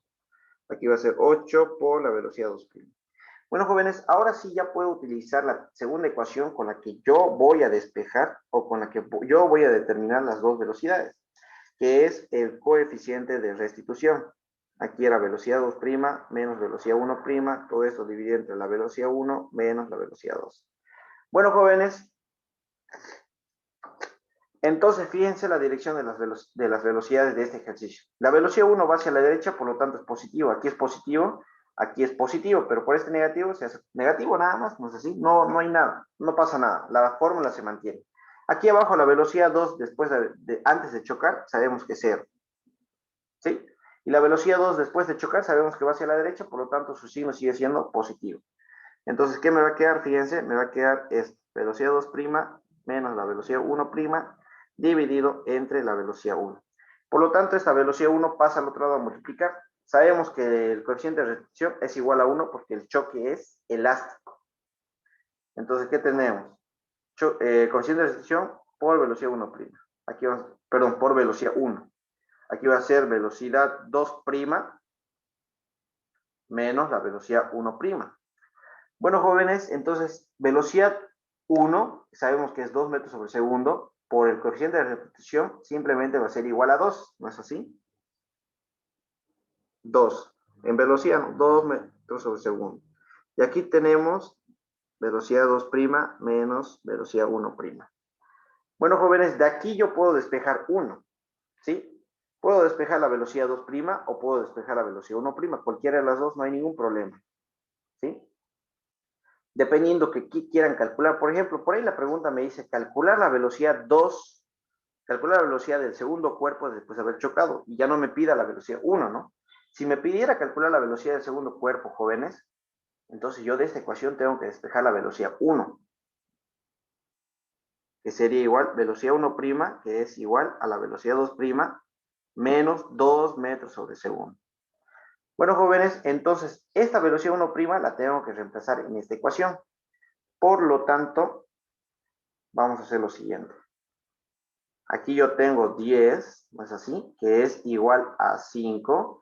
Aquí va a ser 8 por la velocidad 2'. Bueno, jóvenes, ahora sí ya puedo utilizar la segunda ecuación con la que yo voy a despejar o con la que yo voy a determinar las dos velocidades, que es el coeficiente de restitución. Aquí era velocidad 2' menos velocidad 1', todo esto dividido entre la velocidad 1 menos la velocidad 2. Bueno, jóvenes, entonces fíjense la dirección de las velocidades de este ejercicio. La velocidad 1 va hacia la derecha, por lo tanto es positivo. Aquí es positivo, pero por este negativo se hace negativo nada más, no es así, no hay nada, no pasa nada, la fórmula se mantiene. Aquí abajo la velocidad 2 antes de chocar, sabemos que es 0. ¿Sí? Y la velocidad 2 después de chocar, sabemos que va hacia la derecha, por lo tanto su signo sigue siendo positivo. Entonces, ¿qué me va a quedar? Fíjense, me va a quedar es velocidad 2' menos la velocidad 1' dividido entre la velocidad 1. Por lo tanto, esta velocidad 1 pasa al otro lado a multiplicar. Sabemos que el coeficiente de restricción es igual a 1 porque el choque es elástico. Entonces, ¿qué tenemos? Coeficiente de restricción por velocidad 1'. Aquí vamos, perdón, por velocidad 1. Aquí va a ser velocidad 2' menos la velocidad 1'. Bueno, jóvenes, entonces, velocidad 1, sabemos que es 2 metros sobre segundo, por el coeficiente de repetición simplemente va a ser igual a 2, ¿no es así? 2. En velocidad, 2 metros sobre segundo. Y aquí tenemos velocidad 2' menos velocidad 1'. Bueno, jóvenes, de aquí yo puedo despejar 1, ¿sí? Puedo despejar la velocidad 2' o puedo despejar la velocidad 1'. Cualquiera de las dos, no hay ningún problema, ¿sí? Dependiendo que quieran calcular. Por ejemplo, por ahí la pregunta me dice calcular la velocidad 2, calcular la velocidad del segundo cuerpo después de haber chocado, y ya no me pida la velocidad 1, ¿no? Si me pidiera calcular la velocidad del segundo cuerpo, jóvenes, entonces yo de esta ecuación tengo que despejar la velocidad 1, que sería igual velocidad 1', que es igual a la velocidad 2' menos 2 metros sobre segundo. Bueno, jóvenes, entonces esta velocidad 1' la tengo que reemplazar en esta ecuación. Por lo tanto, vamos a hacer lo siguiente. Aquí yo tengo 10, ¿no es así? Que es igual a 5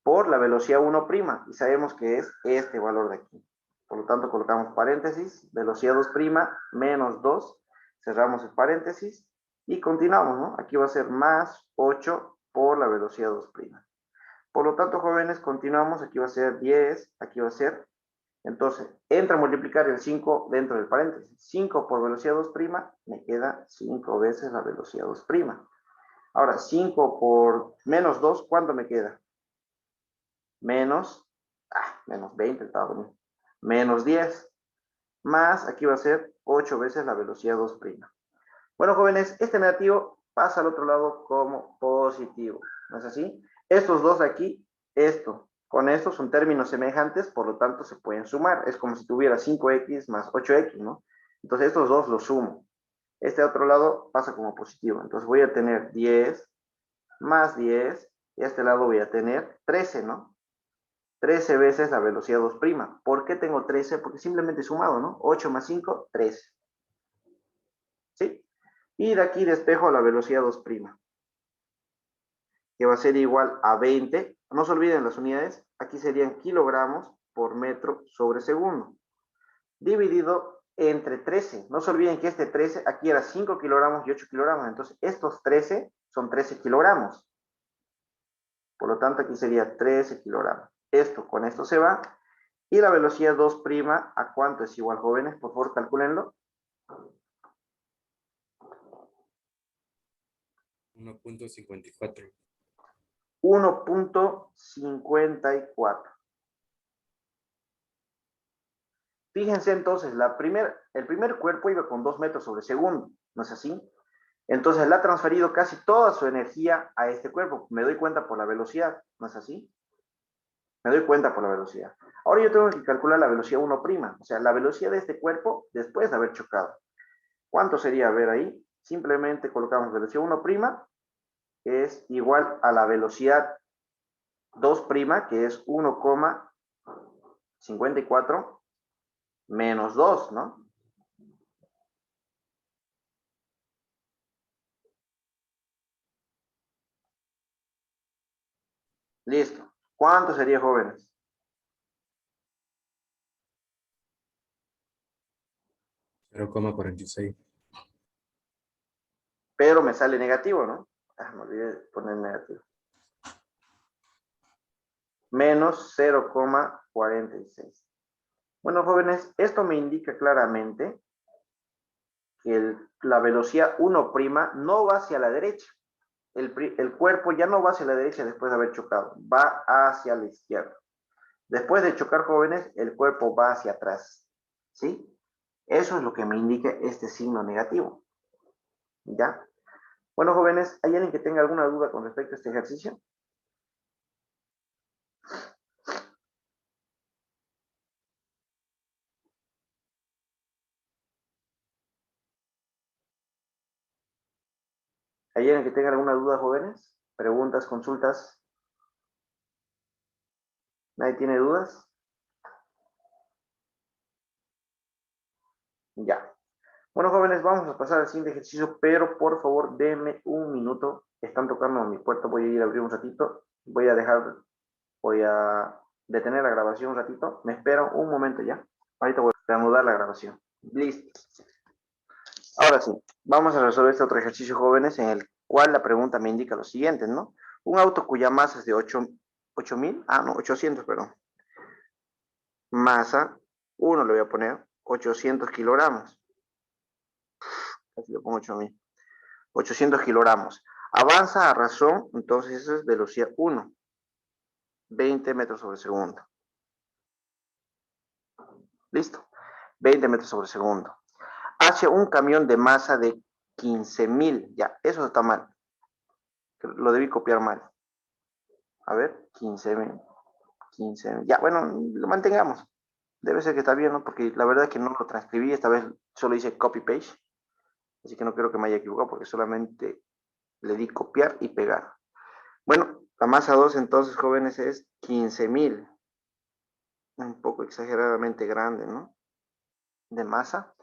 por la velocidad 1', y sabemos que es este valor de aquí. Por lo tanto, colocamos paréntesis, velocidad 2' menos 2, cerramos el paréntesis y continuamos, ¿no? Aquí va a ser más 8 por la velocidad 2'. Por lo tanto, jóvenes, continuamos, aquí va a ser 10, aquí va a ser, entonces, entra a multiplicar el 5 dentro del paréntesis. 5 por velocidad 2', me queda 5 veces la velocidad 2'. Ahora, 5 por menos 2, ¿cuánto me queda? Menos 20, está bonito. Menos 10. Más, aquí va a ser 8 veces la velocidad 2'. Bueno, jóvenes, este negativo pasa al otro lado como positivo. ¿No es así? Estos dos de aquí, con esto son términos semejantes, por lo tanto se pueden sumar. Es como si tuviera 5x más 8x, ¿no? Entonces estos dos los sumo. Este otro lado pasa como positivo. Entonces voy a tener 10 más 10, y a este lado voy a tener 13, ¿no? 13 veces la velocidad 2'. ¿Por qué tengo 13? Porque simplemente he sumado, ¿no? 8 más 5, 13. ¿Sí? Y de aquí despejo la velocidad 2', que va a ser igual a 20. No se olviden las unidades. Aquí serían kilogramos por metro sobre segundo. Dividido entre 13. No se olviden que este 13, aquí era 5 kilogramos y 8 kilogramos. Entonces, estos 13 son 13 kilogramos. Por lo tanto, aquí sería 13 kilogramos. Esto con esto se va. Y la velocidad 2', ¿a cuánto es igual, jóvenes? Por favor, calcúlenlo. 1.54. 1.54. Fíjense entonces, el primer cuerpo iba con 2 metros sobre segundo, ¿no es así? Entonces le ha transferido casi toda su energía a este cuerpo. Me doy cuenta por la velocidad, ¿no es así? Me doy cuenta por la velocidad. Ahora yo tengo que calcular la velocidad 1', o sea, la velocidad de este cuerpo después de haber chocado. ¿Cuánto sería? A ver ahí. Simplemente colocamos velocidad 1', es igual a la velocidad 2', que es 1,54 menos 2, ¿no? Listo. ¿Cuánto sería, jóvenes? Cero coma 46. Pero me sale negativo, ¿no? Me olvidé de poner negativo. Menos 0,46. Bueno, jóvenes, esto me indica claramente que la velocidad 1' no va hacia la derecha. El cuerpo ya no va hacia la derecha después de haber chocado, va hacia la izquierda. Después de chocar, jóvenes, el cuerpo va hacia atrás, ¿sí? Eso es lo que me indica este signo negativo, ¿ya? Bueno, jóvenes, ¿hay alguien que tenga alguna duda con respecto a este ejercicio? ¿Hay alguien que tenga alguna duda, jóvenes? ¿Preguntas, consultas? ¿Nadie tiene dudas? Ya. Bueno, jóvenes, vamos a pasar al siguiente ejercicio, pero por favor, denme un minuto. Están tocando a mi puerta, voy a ir a abrir un ratito. Voy a detener la grabación un ratito. Me esperan un momento ya. Ahorita voy a reanudar la grabación. Listo. Ahora sí, vamos a resolver este otro ejercicio, jóvenes, en el cual la pregunta me indica lo siguiente, ¿no? Un auto cuya masa es de 800, perdón. Masa, le voy a poner 800 kilogramos. Así le pongo 8.000. 800 kilogramos. Avanza a razón, entonces eso es velocidad 1. 20 metros sobre segundo. Listo. 20 metros sobre segundo. Hacia un camión de masa de 15.000. Ya, eso está mal. Lo debí copiar mal. A ver, 15.000. 15.000. Ya, bueno, lo mantengamos. Debe ser que está bien, ¿no? Porque la verdad es que no lo transcribí. Esta vez solo hice copy-paste. Así que no creo que me haya equivocado porque solamente le di copiar y pegar. Bueno, la masa 2 entonces, jóvenes, es 15.000. Un poco exageradamente grande, ¿no? De masa.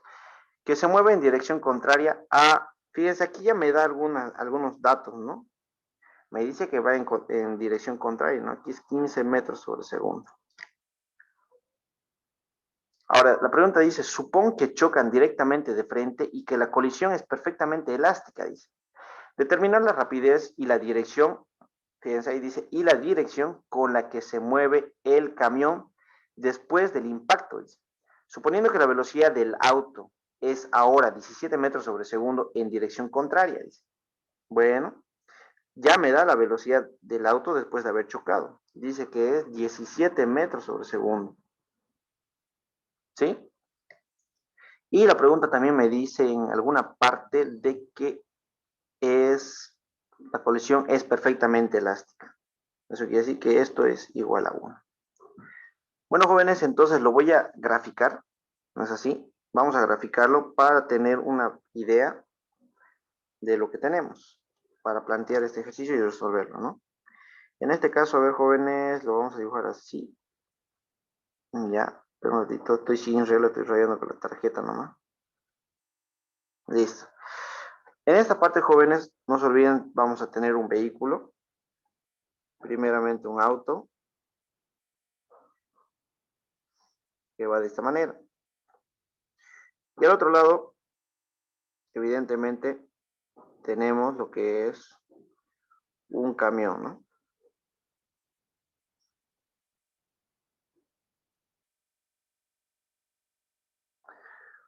Que se mueve en dirección contraria a... Fíjense, aquí ya me da algunos datos, ¿no? Me dice que va en dirección contraria, ¿no? Aquí es 15 metros sobre segundo. Ahora, la pregunta dice, supón que chocan directamente de frente y que la colisión es perfectamente elástica, dice. Determinar la rapidez y la dirección, fíjense ahí dice, y la dirección con la que se mueve el camión después del impacto, dice. Suponiendo que la velocidad del auto es ahora 17 metros sobre segundo en dirección contraria, dice. Bueno, ya me da la velocidad del auto después de haber chocado. Dice que es 17 metros sobre segundo. ¿Sí? Y la pregunta también me dice en alguna parte de que la colisión es perfectamente elástica. Eso quiere decir que esto es igual a 1. Bueno, jóvenes, entonces lo voy a graficar. ¿No es así? Vamos a graficarlo para tener una idea de lo que tenemos, para plantear este ejercicio y resolverlo, ¿no? En este caso, a ver, jóvenes, lo vamos a dibujar así. Ya, pero un ratito, estoy sin regla, estoy rayando con la tarjeta nomás. Listo. En esta parte, jóvenes, no se olviden, vamos a tener un vehículo. Primeramente un auto, que va de esta manera. Y al otro lado, evidentemente, tenemos lo que es un camión, ¿no?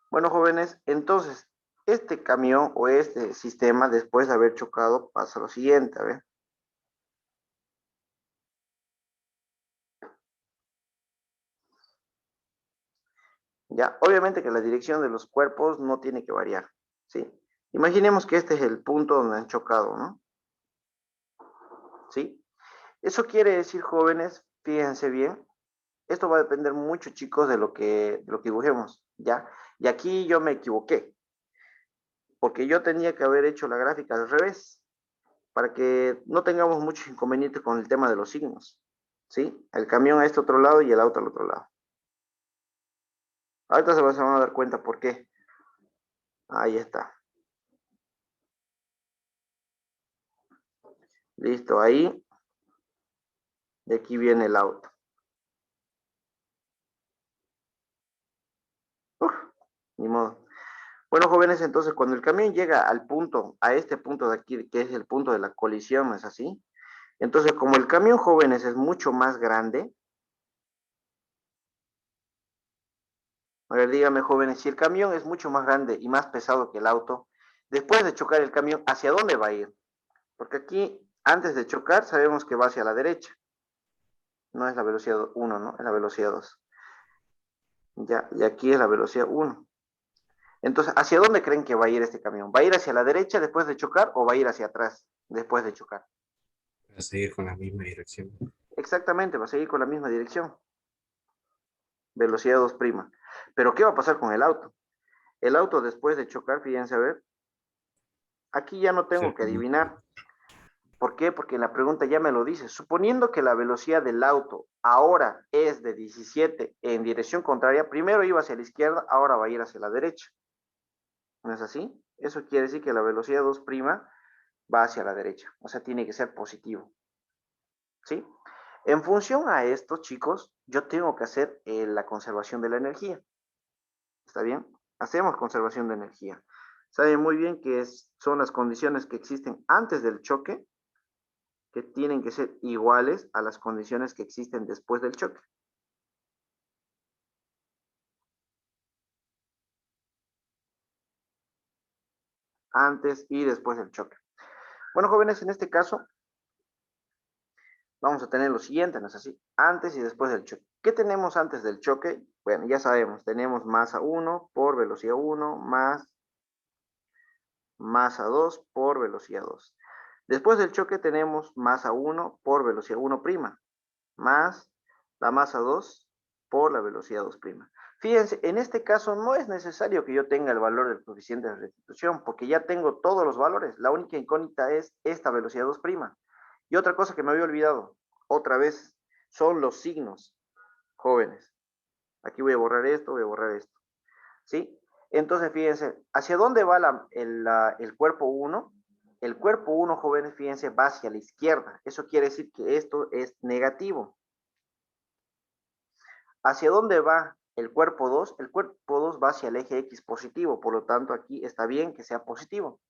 Bueno, jóvenes, entonces, este camión o este sistema, después de haber chocado, pasa lo siguiente, a ver. Ya, obviamente que la dirección de los cuerpos no tiene que variar, ¿sí? Imaginemos que este es el punto donde han chocado, ¿no? ¿Sí? Eso quiere decir, jóvenes, fíjense bien, esto va a depender mucho, chicos, de lo que dibujemos, ¿ya? Y aquí yo me equivoqué, porque yo tenía que haber hecho la gráfica al revés. para que no tengamos muchos inconvenientes con el tema de los signos, ¿sí? El camión a este otro lado y el auto al otro lado. Ahorita se van a dar cuenta por qué. Ahí está. Listo, ahí. Y aquí viene el auto. Uf, ni modo. Bueno, jóvenes, entonces cuando el camión llega al punto, a este punto de aquí, que es el punto de la colisión, ¿no es así? Entonces, como el camión, jóvenes, es mucho más grande, a ver, dígame, jóvenes, si el camión es mucho más grande y más pesado que el auto, después de chocar el camión, ¿hacia dónde va a ir? Porque aquí, antes de chocar, sabemos que va hacia la derecha. No es la velocidad 1, ¿no? Es la velocidad 2. Ya, y aquí es la velocidad 1. Entonces, ¿hacia dónde creen que va a ir este camión? ¿Va a ir hacia la derecha después de chocar o va a ir hacia atrás después de chocar? Va a seguir con la misma dirección. Exactamente, va a seguir con la misma dirección. Velocidad 2'. Pero ¿qué va a pasar con el auto? El auto después de chocar, fíjense a ver, aquí ya no tengo que adivinar. ¿Por qué? Porque la pregunta ya me lo dice. Suponiendo que la velocidad del auto ahora es de 17 en dirección contraria, primero iba hacia la izquierda, ahora va a ir hacia la derecha. ¿No es así? Eso quiere decir que la velocidad 2' va hacia la derecha. O sea, tiene que ser positivo. ¿Sí? En función a esto, chicos, yo tengo que hacer la conservación de la energía. ¿Está bien? Hacemos conservación de energía. Saben muy bien que son las condiciones que existen antes del choque que tienen que ser iguales a las condiciones que existen después del choque. Antes y después del choque. Bueno, jóvenes, en este caso vamos a tener lo siguiente, ¿no es así? Antes y después del choque. ¿Qué tenemos antes del choque? Bueno, ya sabemos, tenemos masa 1 por velocidad 1 más masa 2 por velocidad 2. Después del choque tenemos masa 1 por velocidad 1' más la masa 2 por la velocidad 2'. Fíjense, en este caso no es necesario que yo tenga el valor del coeficiente de restitución, porque ya tengo todos los valores. La única incógnita es esta velocidad 2'. Y otra cosa que me había olvidado, otra vez, son los signos, jóvenes. Aquí voy a borrar esto, voy a borrar esto. ¿Sí? Entonces, fíjense, ¿hacia dónde va el cuerpo 1? El cuerpo 1, jóvenes, fíjense, va hacia la izquierda. Eso quiere decir que esto es negativo. ¿Hacia dónde va el cuerpo 2? El cuerpo 2 va hacia el eje X positivo, por lo tanto aquí está bien que sea positivo.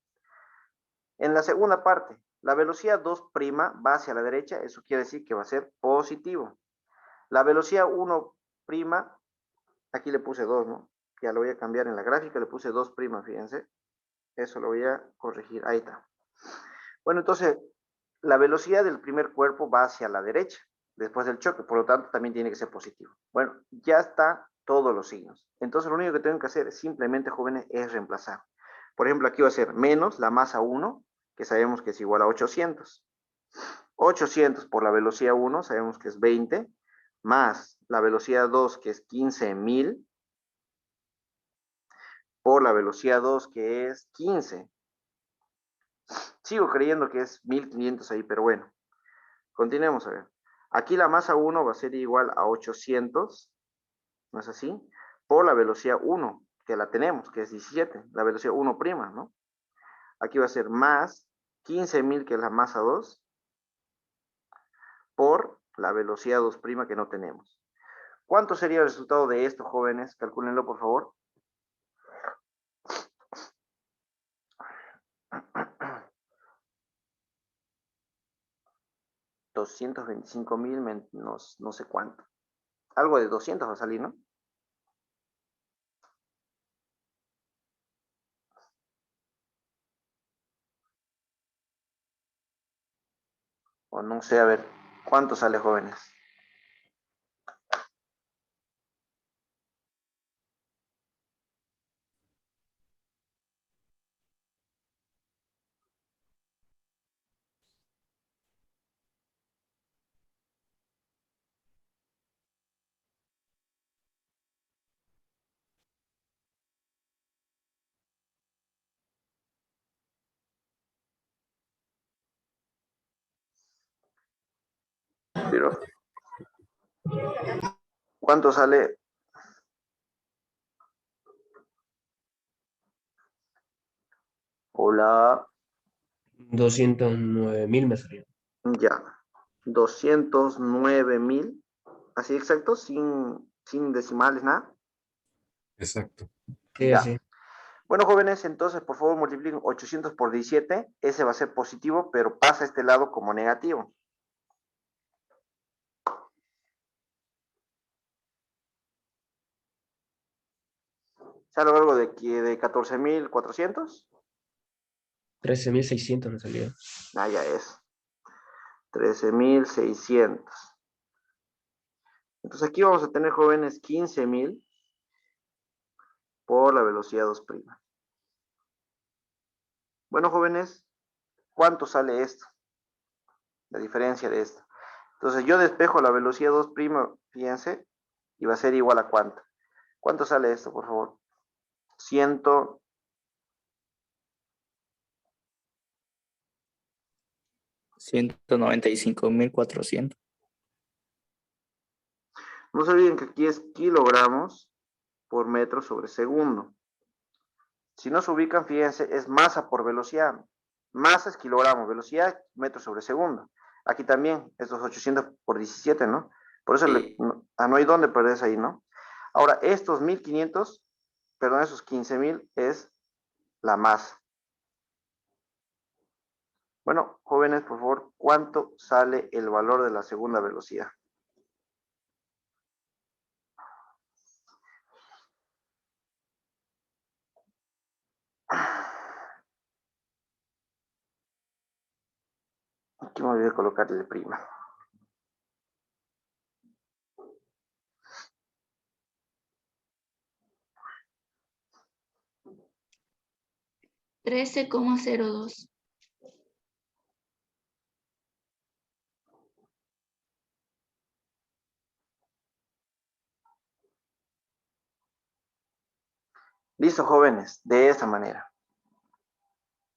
En la segunda parte, la velocidad 2' va hacia la derecha, eso quiere decir que va a ser positivo. La velocidad 1', aquí le puse 2, ¿no? Ya lo voy a cambiar en la gráfica, le puse 2', fíjense. Eso lo voy a corregir, ahí está. Bueno, entonces, la velocidad del primer cuerpo va hacia la derecha después del choque, por lo tanto también tiene que ser positivo. Bueno, ya está todos los signos. Entonces lo único que tengo que hacer simplemente, jóvenes, es reemplazar. Por ejemplo, aquí va a ser menos la masa 1, que sabemos que es igual a 800. 800 por la velocidad 1, sabemos que es 20, más la velocidad 2, que es 15.000, por la velocidad 2, que es 15. Sigo creyendo que es 1500 ahí, pero bueno. Continuemos a ver. Aquí la masa 1 va a ser igual a 800, ¿no es así? Por la velocidad 1, que la tenemos, que es 17, la velocidad 1', ¿no? Aquí va a ser más 15.000, que es la masa 2, por la velocidad 2', que no tenemos. ¿Cuánto sería el resultado de esto, jóvenes? Calcúlenlo, por favor. 225.000 menos no sé cuánto. Algo de 200 va a salir, ¿no? O no sé, a ver, ¿cuánto sale, jóvenes? Pero, ¿cuánto sale? Hola, 209.000 me salió. ya. 209.000. Así exacto, sin decimales, nada. Exacto. Sí, Ya. así. Bueno, jóvenes, entonces por favor multipliquen 800 por 17. Ese va a ser positivo, pero pasa a este lado como negativo. ¿Sale algo de 14.400? 13.600 me salió. Ah, ya es. 13.600. Entonces aquí vamos a tener, jóvenes, 15.000 por la velocidad 2'. Bueno, jóvenes, ¿cuánto sale esto? La diferencia de esto. Entonces yo despejo la velocidad 2', fíjense, y va a ser igual a ¿cuánto? ¿Cuánto sale esto, por favor? 100. 195.400. No se olviden que aquí es kilogramos por metro sobre segundo. Si no se ubican, fíjense, es masa por velocidad. Masa es kilogramos, velocidad metro sobre segundo. Aquí también, estos 800 por 17, ¿no? Por eso no hay dónde perderse ahí, ¿no? Ahora, estos 1.500, perdón, esos 15.000 es la masa. Bueno, jóvenes, por favor, ¿cuánto sale el valor de la segunda velocidad? Aquí me olvidé de colocarle prima. $13,02. Listo, jóvenes, de esa manera.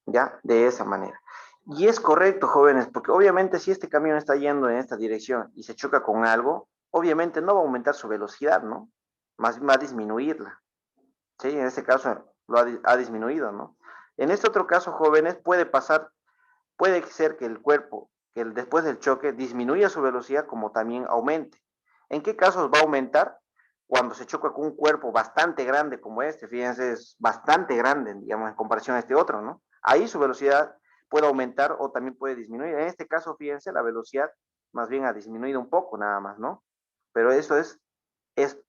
¿Ya? De esa manera. Y es correcto, jóvenes, porque obviamente si este camión está yendo en esta dirección y se choca con algo, obviamente no va a aumentar su velocidad, ¿no? Más bien va a disminuirla. ¿Sí? En este caso ha disminuido, ¿no? En este otro caso, jóvenes, puede ser que el cuerpo, después del choque, disminuya su velocidad como también aumente. ¿En qué casos va a aumentar? Cuando se choca con un cuerpo bastante grande como este, fíjense, es bastante grande, digamos, en comparación a este otro, ¿no? Ahí su velocidad puede aumentar o también puede disminuir. En este caso, fíjense, la velocidad más bien ha disminuido un poco nada más, ¿no? Pero eso es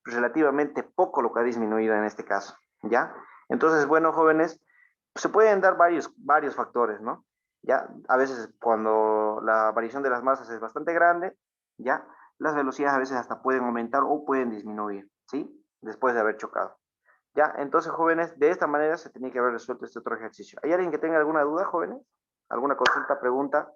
relativamente poco lo que ha disminuido en este caso, ¿ya? Entonces, bueno, jóvenes, se pueden dar varios factores, ¿no? Ya, a veces cuando la variación de las masas es bastante grande, ya, las velocidades a veces hasta pueden aumentar o pueden disminuir, ¿sí? Después de haber chocado. Ya, entonces, jóvenes, de esta manera se tenía que haber resuelto este otro ejercicio. ¿Hay alguien que tenga alguna duda, jóvenes? ¿Alguna consulta, pregunta?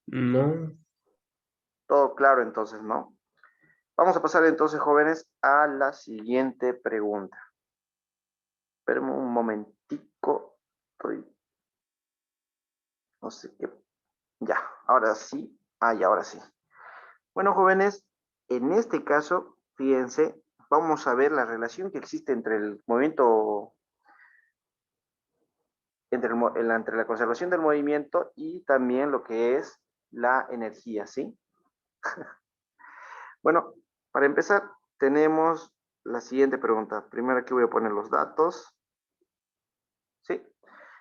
No. Todo claro, entonces, ¿no? Vamos a pasar entonces, jóvenes, a la siguiente pregunta. Espérenme un momentico. No sé qué. Ya, ahora sí. Y ahora sí. Bueno, jóvenes, en este caso, fíjense, vamos a ver la relación que existe entre el movimiento, entre la conservación del movimiento y también lo que es la energía, ¿sí? Bueno, para empezar, tenemos la siguiente pregunta. Primero aquí voy a poner los datos. ¿Sí?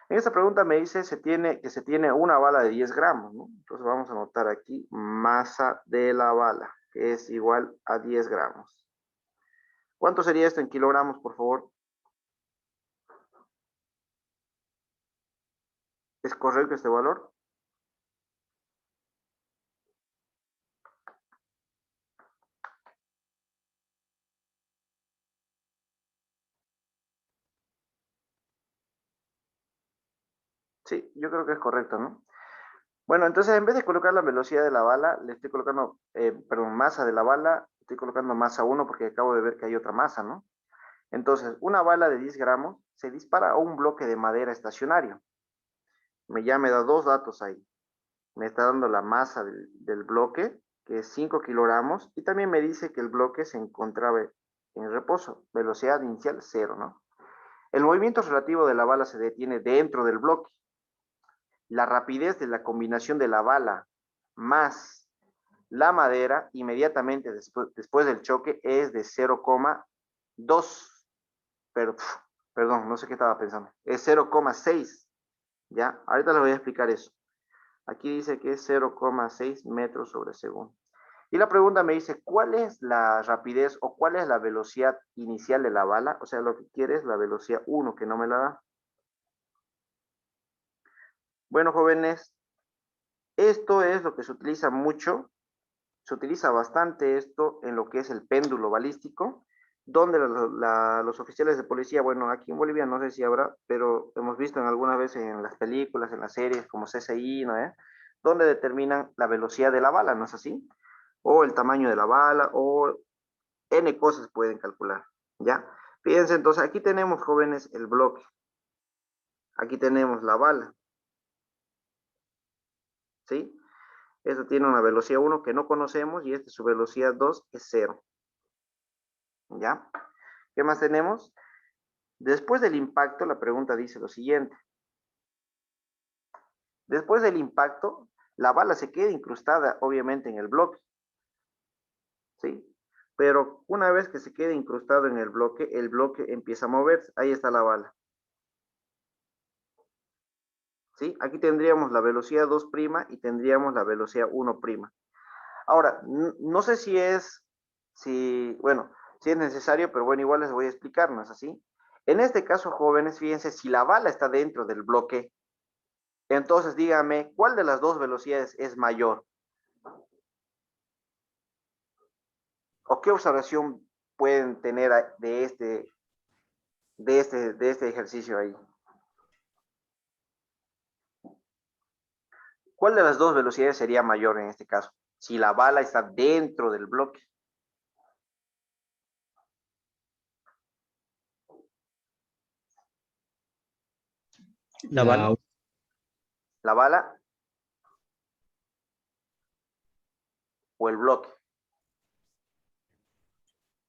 En esta pregunta me dice que se tiene una bala de 10 gramos, ¿no? Entonces vamos a anotar aquí masa de la bala, que es igual a 10 gramos. ¿Cuánto sería esto en kilogramos, por favor? ¿Es correcto este valor? Sí, yo creo que es correcto, ¿no? Bueno, entonces en vez de colocar la velocidad de la bala, le estoy colocando, perdón, masa de la bala, estoy colocando masa 1 porque acabo de ver que hay otra masa, ¿no? Entonces, una bala de 10 gramos se dispara a un bloque de madera estacionario. Ya me da dos datos ahí. Me está dando la masa del bloque, que es 5 kilogramos, y también me dice que el bloque se encontraba en reposo, velocidad inicial 0, ¿no? El movimiento relativo de la bala se detiene dentro del bloque. La rapidez de la combinación de la bala más la madera inmediatamente después del choque es de 0,2, perdón, no sé qué estaba pensando, es 0,6, ¿ya? Ahorita les voy a explicar eso. Aquí dice que es 0,6 metros sobre segundo. Y la pregunta me dice, ¿cuál es la rapidez o cuál es la velocidad inicial de la bala? O sea, lo que quiere es la velocidad 1, que no me la da. Bueno, jóvenes, esto es lo que se utiliza mucho, se utiliza bastante esto en lo que es el péndulo balístico, donde los oficiales de policía, bueno, aquí en Bolivia no sé si habrá, pero hemos visto en algunas veces en las películas, en las series como CSI, ¿no? Donde determinan la velocidad de la bala, ¿no es así? O el tamaño de la bala, o N cosas pueden calcular, ¿ya? Fíjense, entonces aquí tenemos, jóvenes, el bloque. Aquí tenemos la bala, ¿sí? Esto tiene una velocidad 1 que no conocemos y su velocidad 2 es 0, ¿ya? ¿Qué más tenemos? Después del impacto, la pregunta dice lo siguiente. Después del impacto, la bala se queda incrustada, obviamente, en el bloque, ¿sí? Pero una vez que se quede incrustado en el bloque empieza a moverse. Ahí está la bala, ¿sí? Aquí tendríamos la velocidad 2' y tendríamos la velocidad 1'. Ahora, no sé bueno, si es necesario, pero bueno, igual les voy a explicar, ¿no es así? En este caso, jóvenes, fíjense, si la bala está dentro del bloque, entonces dígame, ¿cuál de las dos velocidades es mayor? ¿O qué observación pueden tener de este ejercicio ahí? ¿Cuál de las dos velocidades sería mayor en este caso? Si la bala está dentro del bloque. La bala. ¿La bala o el bloque?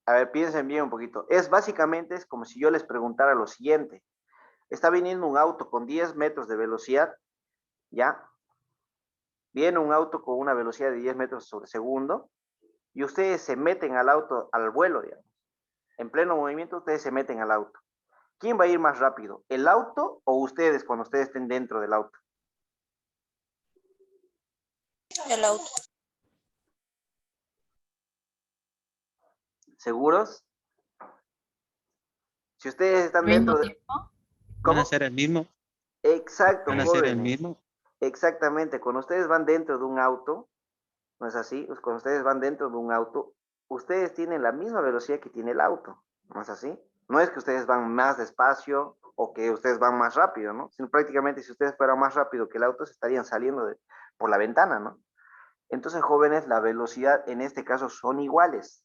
A ver, piensen bien un poquito. Básicamente es como si yo les preguntara lo siguiente. Está viniendo un auto con 10 metros de velocidad, ¿ya? Viene un auto con una velocidad de 10 metros sobre segundo y ustedes se meten al auto, al vuelo, digamos. En pleno movimiento, ustedes se meten al auto. ¿Quién va a ir más rápido? ¿El auto o ustedes cuando ustedes estén dentro del auto? El auto. ¿Seguros? Si ustedes están ¿Al mismo dentro de... tiempo? ¿Van a ¿Cómo? ser el mismo? Exacto, ¿Van a ser el jóvenes. mismo? Exactamente. Cuando ustedes van dentro de un auto, ¿no es así? Pues cuando ustedes van dentro de un auto, ustedes tienen la misma velocidad que tiene el auto, ¿no es así? No es que ustedes van más despacio o que ustedes van más rápido, ¿no? Sino prácticamente si ustedes fueran más rápido que el auto, se estarían saliendo por la ventana, ¿no? Entonces, jóvenes, la velocidad en este caso son iguales.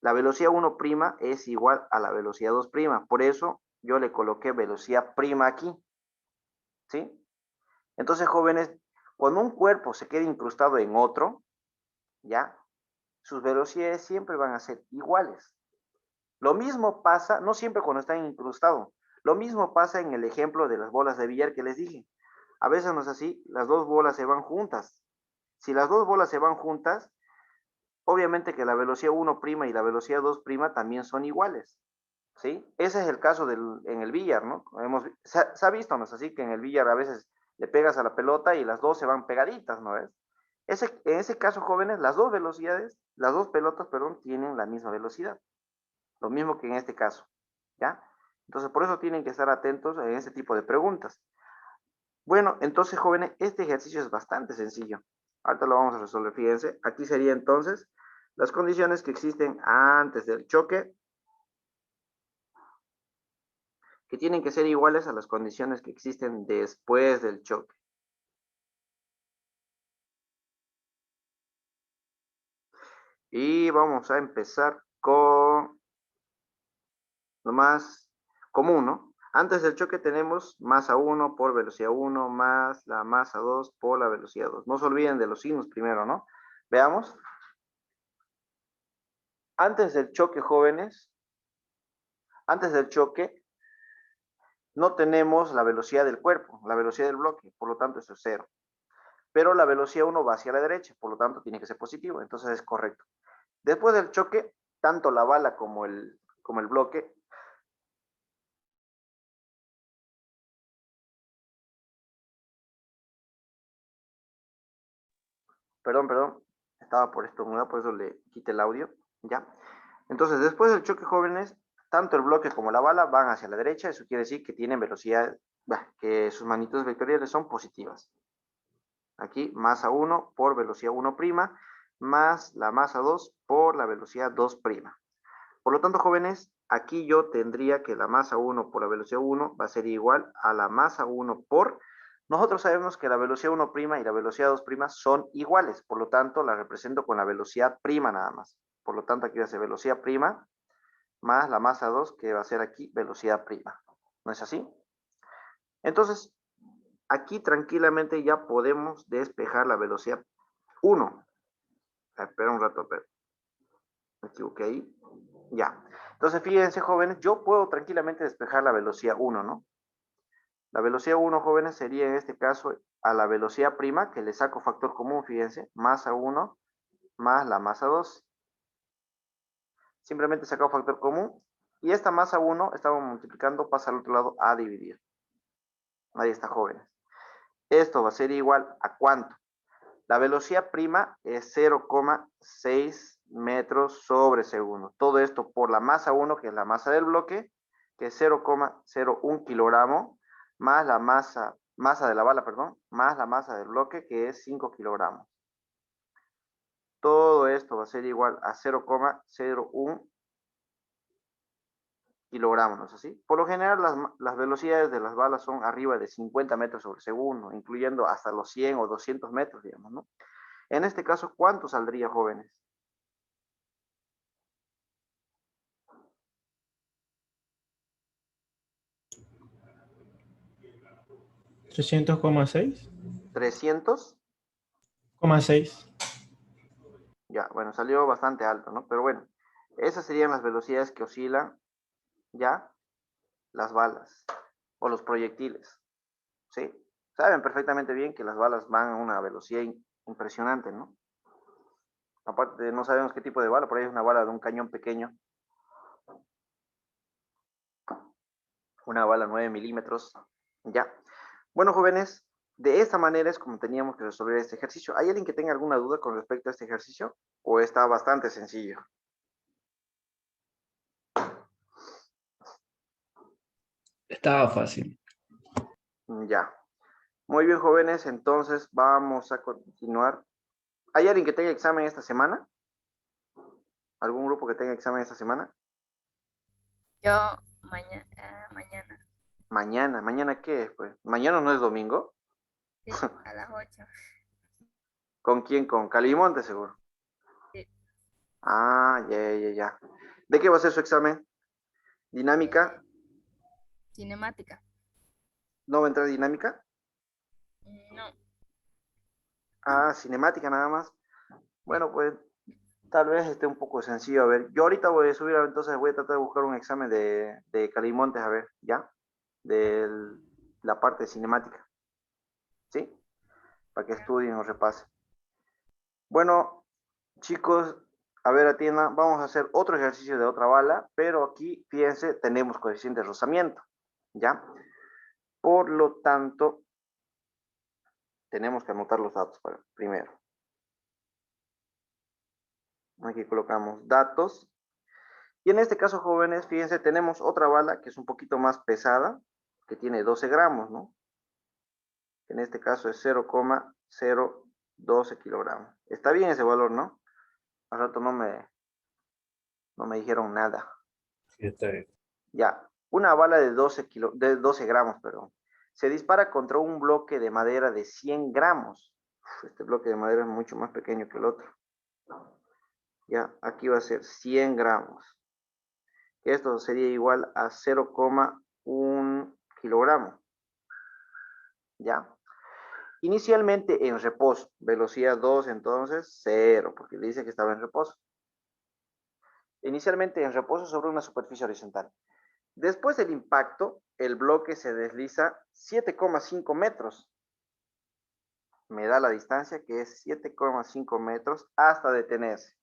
La velocidad 1' es igual a la velocidad 2'. Por eso yo le coloqué velocidad prima aquí, ¿sí? Entonces, jóvenes, cuando un cuerpo se queda incrustado en otro, ¿ya? Sus velocidades siempre van a ser iguales. Lo mismo pasa, no siempre cuando están incrustados, lo mismo pasa en el ejemplo de las bolas de billar que les dije. A veces no es así, las dos bolas se van juntas. Si las dos bolas se van juntas, obviamente que la velocidad 1' y la velocidad 2' también son iguales, ¿sí? Ese es el caso en el billar, ¿no? Se ha visto, ¿no es así? Que en el billar a veces le pegas a la pelota y las dos se van pegaditas, ¿no es? En ese caso, jóvenes, las dos pelotas, perdón, tienen la misma velocidad. Lo mismo que en este caso, ¿ya? Entonces, por eso tienen que estar atentos en este tipo de preguntas. Bueno, entonces, jóvenes, este ejercicio es bastante sencillo. Ahorita lo vamos a resolver, fíjense. Aquí sería entonces las condiciones que existen antes del choque, que tienen que ser iguales a las condiciones que existen después del choque. Y vamos a empezar con lo más común, ¿no? Antes del choque tenemos masa 1 por velocidad 1 más la masa 2 por la velocidad 2. No se olviden de los signos primero, ¿no? Veamos. Antes del choque, jóvenes, antes del choque, no tenemos la velocidad del cuerpo, la velocidad del bloque, por lo tanto eso es 0. Pero la velocidad 1 va hacia la derecha, por lo tanto tiene que ser positivo, entonces es correcto. Después del choque, tanto la bala como el bloque perdón, estaba por estornudar, por eso le quité el audio, ¿ya? Entonces, después del choque, jóvenes, tanto el bloque como la bala van hacia la derecha, eso quiere decir que tienen velocidad, que sus magnitudes vectoriales son positivas. Aquí, masa 1 por velocidad 1', más la masa 2 por la velocidad 2'. Por lo tanto, jóvenes, aquí yo tendría que la masa 1 por la velocidad 1 va a ser igual a la masa 1 por... Nosotros sabemos que la velocidad 1' y la velocidad 2' son iguales, por lo tanto la represento con la velocidad prima nada más. Por lo tanto aquí va a ser velocidad prima más la masa 2, que va a ser aquí velocidad prima. ¿No es así? Entonces, aquí tranquilamente ya podemos despejar la velocidad 1. Espera un rato, me equivoqué ahí. Ya. Entonces, fíjense, jóvenes, yo puedo tranquilamente despejar la velocidad 1, ¿no? La velocidad 1, jóvenes, sería en este caso a la velocidad prima, que le saco factor común, fíjense, masa 1 más la masa 2. Simplemente saco factor común y esta masa 1, estamos multiplicando, pasa al otro lado a dividir. Ahí está, jóvenes. Esto va a ser igual a ¿cuánto? La velocidad prima es 0,6 metros sobre segundo. Todo esto por la masa 1, que es la masa del bloque, que es 0,01 kilogramo, más la masa de la bala, perdón, más la masa del bloque, que es 5 kilogramos. Todo esto va a ser igual a 0,01 kilogramos, ¿no es así? Por lo general, las velocidades de las balas son arriba de 50 metros sobre segundo, incluyendo hasta los 100 o 200 metros, digamos, ¿no? En este caso, ¿cuánto saldría, jóvenes? ¿300,6? 300. 6. Ya, bueno, salió bastante alto, ¿no? Pero bueno, esas serían las velocidades que oscilan ya las balas o los proyectiles, ¿sí? Saben perfectamente bien que las balas van a una velocidad impresionante, ¿no? Aparte, no sabemos qué tipo de bala, por ahí es una bala de un cañón pequeño, una bala 9 milímetros, ya. Bueno, jóvenes, de esta manera es como teníamos que resolver este ejercicio. ¿Hay alguien que tenga alguna duda con respecto a este ejercicio? ¿O está bastante sencillo? Estaba fácil. Ya. Muy bien, jóvenes, entonces vamos a continuar. ¿Hay alguien que tenga examen esta semana? ¿Algún grupo que tenga examen esta semana? Yo mañana, ¿Mañana qué es, pues? ¿Mañana no es domingo? sí, a las 8. ¿Con quién? ¿Con Calimonte, seguro? Sí. Ah, ya. ¿De qué va a ser su examen? ¿Dinámica? Cinemática. ¿No va a entrar dinámica? No, Ah, cinemática nada más. Bueno, pues tal vez esté un poco sencillo. A ver, yo ahorita voy a subir, entonces voy a tratar de buscar un examen de Calimontes, a ver, ¿ya? De la parte cinemática, ¿sí? Para que estudien o repasen. Bueno, chicos, a ver, atienda, vamos a hacer otro ejercicio de otra bala, pero aquí, fíjense, tenemos coeficiente de rozamiento, ¿ya? Por lo tanto, tenemos que anotar los datos primero. Aquí colocamos datos. Y en este caso, jóvenes, fíjense, tenemos otra bala que es un poquito más pesada, que tiene 12 gramos, ¿no? En este caso es 0,012 kilogramos. Está bien ese valor, ¿no? Al rato no me dijeron nada. Sí, está bien. Ya, una bala de 12 gramos, perdón. Se dispara contra un bloque de madera de 100 gramos. Este bloque de madera es mucho más pequeño que el otro. Ya, aquí va a ser 100 gramos. que esto sería igual a 0,1 kilogramo. ¿Ya? Inicialmente en reposo, velocidad 2, entonces 0, porque le dice que estaba en reposo. Inicialmente en reposo sobre una superficie horizontal. Después del impacto, el bloque se desliza 7,5 metros. Me da la distancia que es 7,5 metros hasta detenerse.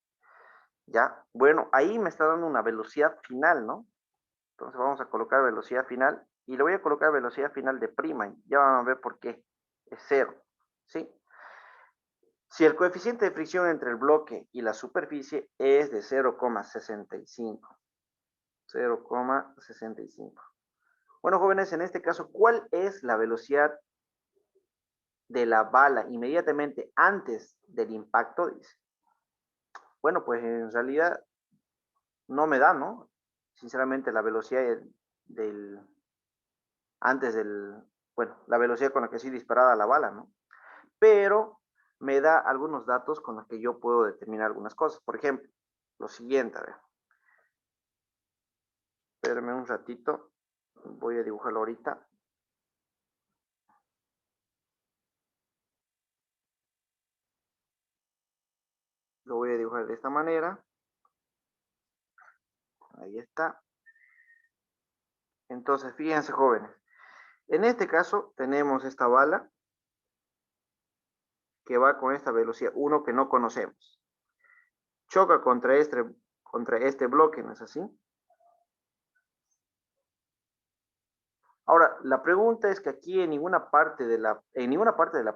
¿Ya? Bueno, ahí me está dando una velocidad final, ¿no? Entonces vamos a colocar velocidad final y le voy a colocar velocidad final de prima. Ya van a ver por qué. Es 0, ¿sí? Si el coeficiente de fricción entre el bloque y la superficie es de 0,65. 0,65. Bueno, jóvenes, en este caso, ¿cuál es la velocidad de la bala inmediatamente antes del impacto? Dice. Bueno, pues en realidad no me da, ¿no? Sinceramente, la velocidad antes del, bueno, la velocidad con la que ha sido disparada la bala, ¿no? Pero me da algunos datos con los que yo puedo determinar algunas cosas. Por ejemplo, lo siguiente, a ver. Espérenme un ratito, voy a dibujarlo ahorita. Lo voy a dibujar de esta manera. Ahí está. Entonces, fíjense, jóvenes. En este caso, tenemos esta bala que va con esta velocidad 1 que no conocemos. Choca contra este bloque, ¿no es así? Ahora, la pregunta es que aquí en ninguna parte de la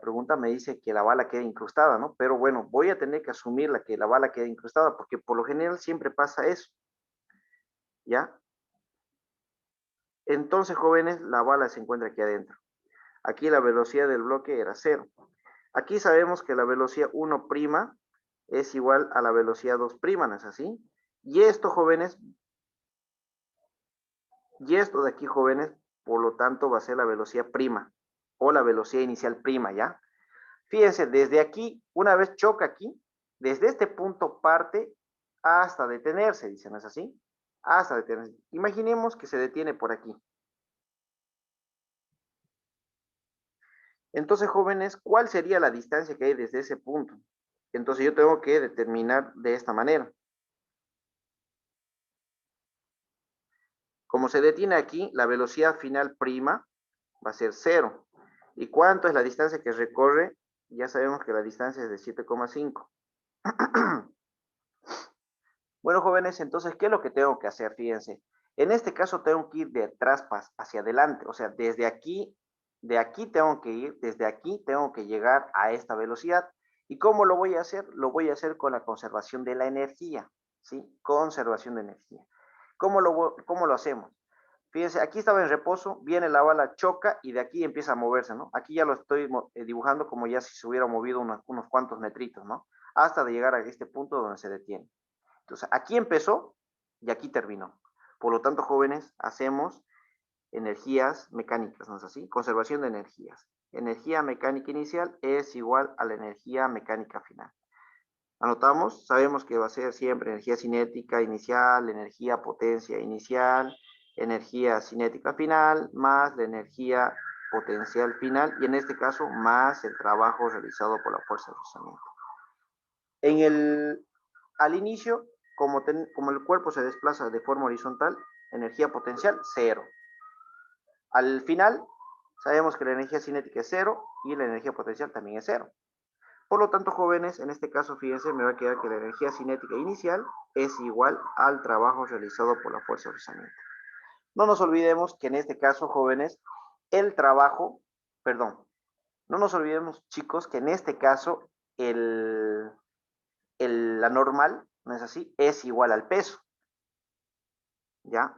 pregunta me dice que la bala queda incrustada, ¿no? Pero bueno, voy a tener que asumir que la bala queda incrustada, porque por lo general siempre pasa eso. ¿Ya? Entonces, jóvenes, la bala se encuentra aquí adentro. Aquí la velocidad del bloque era 0. Aquí sabemos que la velocidad 1' es igual a la velocidad 2', ¿no es así? Y esto, jóvenes, y esto de aquí, jóvenes, por lo tanto va a ser la velocidad prima o la velocidad inicial prima, ¿ya? Fíjense, desde aquí, una vez choca aquí, desde este punto parte hasta detenerse, dice, ¿no es así? Hasta detenerse. Imaginemos que se detiene por aquí. Entonces, jóvenes, ¿cuál sería la distancia que hay desde ese punto? Entonces yo tengo que determinar de esta manera. Como se detiene aquí, la velocidad final prima va a ser 0. ¿Y cuánto es la distancia que recorre? Ya sabemos que la distancia es de 7,5. Bueno, jóvenes, entonces, ¿qué es lo que tengo que hacer? Fíjense. En este caso tengo que ir de atrás hacia adelante. O sea, desde aquí, de aquí tengo que ir, desde aquí tengo que llegar a esta velocidad. ¿Y cómo lo voy a hacer? Lo voy a hacer con la conservación de la energía. ¿Sí? Conservación de energía. ¿Cómo lo hacemos? Fíjense, aquí estaba en reposo, viene la bala, choca y de aquí empieza a moverse, ¿no? Aquí ya lo estoy dibujando como ya si se hubiera movido unos cuantos metritos, ¿no? Hasta de llegar a este punto donde se detiene. Entonces, aquí empezó y aquí terminó. Por lo tanto, jóvenes, hacemos energías mecánicas, ¿no es así? Conservación de energías. Energía mecánica inicial es igual a la energía mecánica final. Anotamos, sabemos que va a ser siempre energía cinética inicial, energía potencia inicial, energía cinética final, más la energía potencial final, y en este caso, más el trabajo realizado por la fuerza de rozamiento. Al inicio, como el cuerpo se desplaza de forma horizontal, energía potencial, 0. Al final, sabemos que la energía cinética es 0 y la energía potencial también es 0. Por lo tanto, jóvenes, en este caso, fíjense, me va a quedar que la energía cinética inicial es igual al trabajo realizado por la fuerza de rozamiento. No nos olvidemos que en este caso, jóvenes, no nos olvidemos, chicos, que en este caso la normal, ¿no es así? Es igual al peso, ¿ya?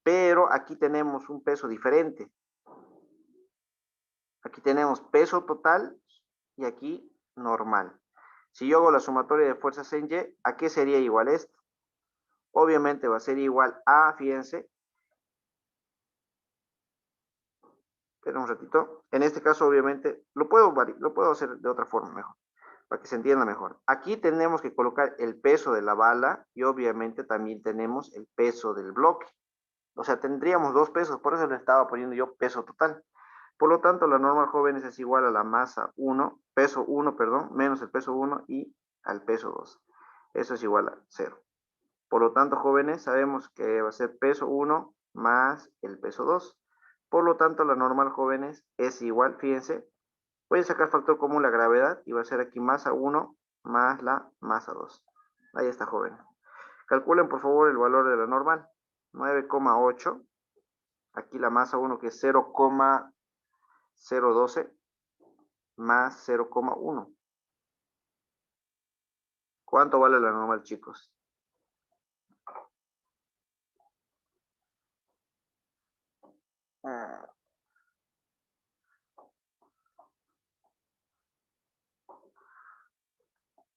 Pero aquí tenemos un peso diferente. Aquí tenemos peso total y aquí normal. Si yo hago la sumatoria de fuerzas en Y, ¿a qué sería igual esto? Obviamente va a ser igual a, fíjense, espera un ratito. En este caso, obviamente, lo puedo hacer de otra forma mejor. para que se entienda mejor. Aquí tenemos que colocar el peso de la bala y obviamente también tenemos el peso del bloque. O sea, tendríamos dos pesos, por eso le estaba poniendo yo peso total. Por lo tanto, la normal, jóvenes, es igual a la masa 1, peso 1, perdón, menos el peso 1 y al peso 2. Eso es igual a 0. Por lo tanto, jóvenes, sabemos que va a ser peso 1 más el peso 2. Por lo tanto, la normal, jóvenes, es igual, fíjense, voy a sacar factor común la gravedad y va a ser aquí masa 1 más la masa 2. Ahí está, jóvenes. Calculen, por favor, el valor de la normal. 9,8. Aquí la masa 1 que es 0,012 más 0,1. ¿Cuánto vale la normal, chicos? Ah,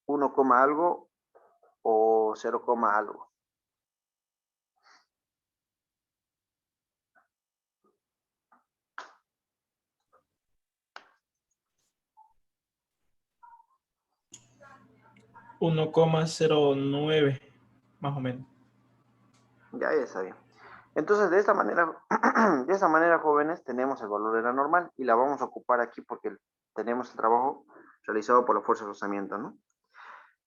1, algo o 0, algo. Uno coma cero nueve, más o menos. Ya está bien. Entonces, de esta manera, jóvenes, tenemos el valor de la normal y la vamos a ocupar aquí porque tenemos el trabajo realizado por la fuerza de rozamiento, ¿no?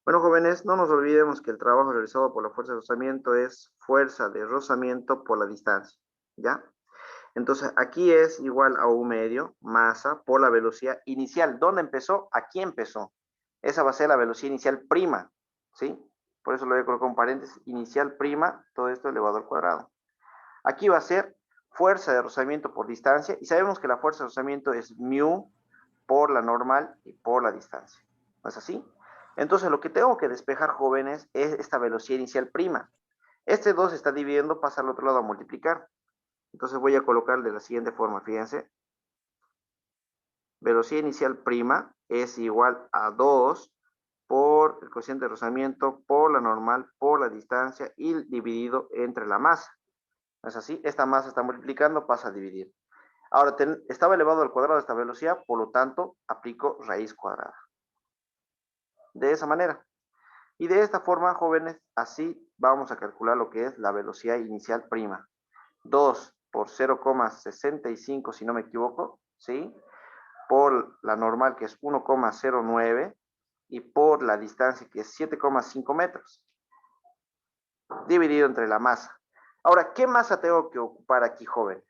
Bueno, jóvenes, no nos olvidemos que el trabajo realizado por la fuerza de rozamiento es fuerza de rozamiento por la distancia, ¿ya? Entonces, aquí es igual a un medio, masa, por la velocidad inicial. ¿Dónde empezó? Aquí empezó. Esa va a ser la velocidad inicial prima, ¿sí? Por eso lo voy a colocar un paréntesis, inicial prima, todo esto elevado al cuadrado. Aquí va a ser fuerza de rozamiento por distancia, y sabemos que la fuerza de rozamiento es mu por la normal y por la distancia. ¿No es así? Entonces, lo que tengo que despejar, jóvenes, es esta velocidad inicial prima. Este 2 está dividiendo, pasa al otro lado a multiplicar. Entonces voy a colocar de la siguiente forma, fíjense. Velocidad inicial prima es igual a 2 por el cociente de rozamiento, por la normal, por la distancia y dividido entre la masa. ¿No es así? Esta masa está multiplicando, pasa a dividir. Ahora, estaba elevado al cuadrado esta velocidad, por lo tanto, aplico raíz cuadrada. De esa manera. Y de esta forma, jóvenes, así vamos a calcular lo que es la velocidad inicial prima. 2 por 0,65, si no me equivoco, ¿sí? Por la normal, que es 1,09, y por la distancia, que es 7,5 metros, dividido entre la masa. Ahora, ¿qué masa tengo que ocupar aquí, jóvenes?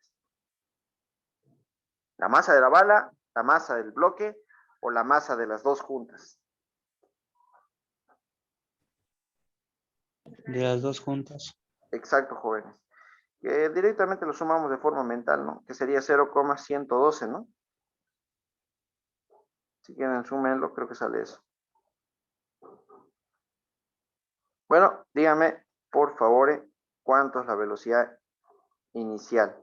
¿La masa de la bala, la masa del bloque o la masa de las dos juntas? De las dos juntas. Exacto, jóvenes. Que directamente lo sumamos de forma mental, ¿no? Que sería 0,112, ¿no? Si quieren, súmenlo, creo que sale eso. Bueno, dígame, por favor, ¿cuánto es la velocidad inicial?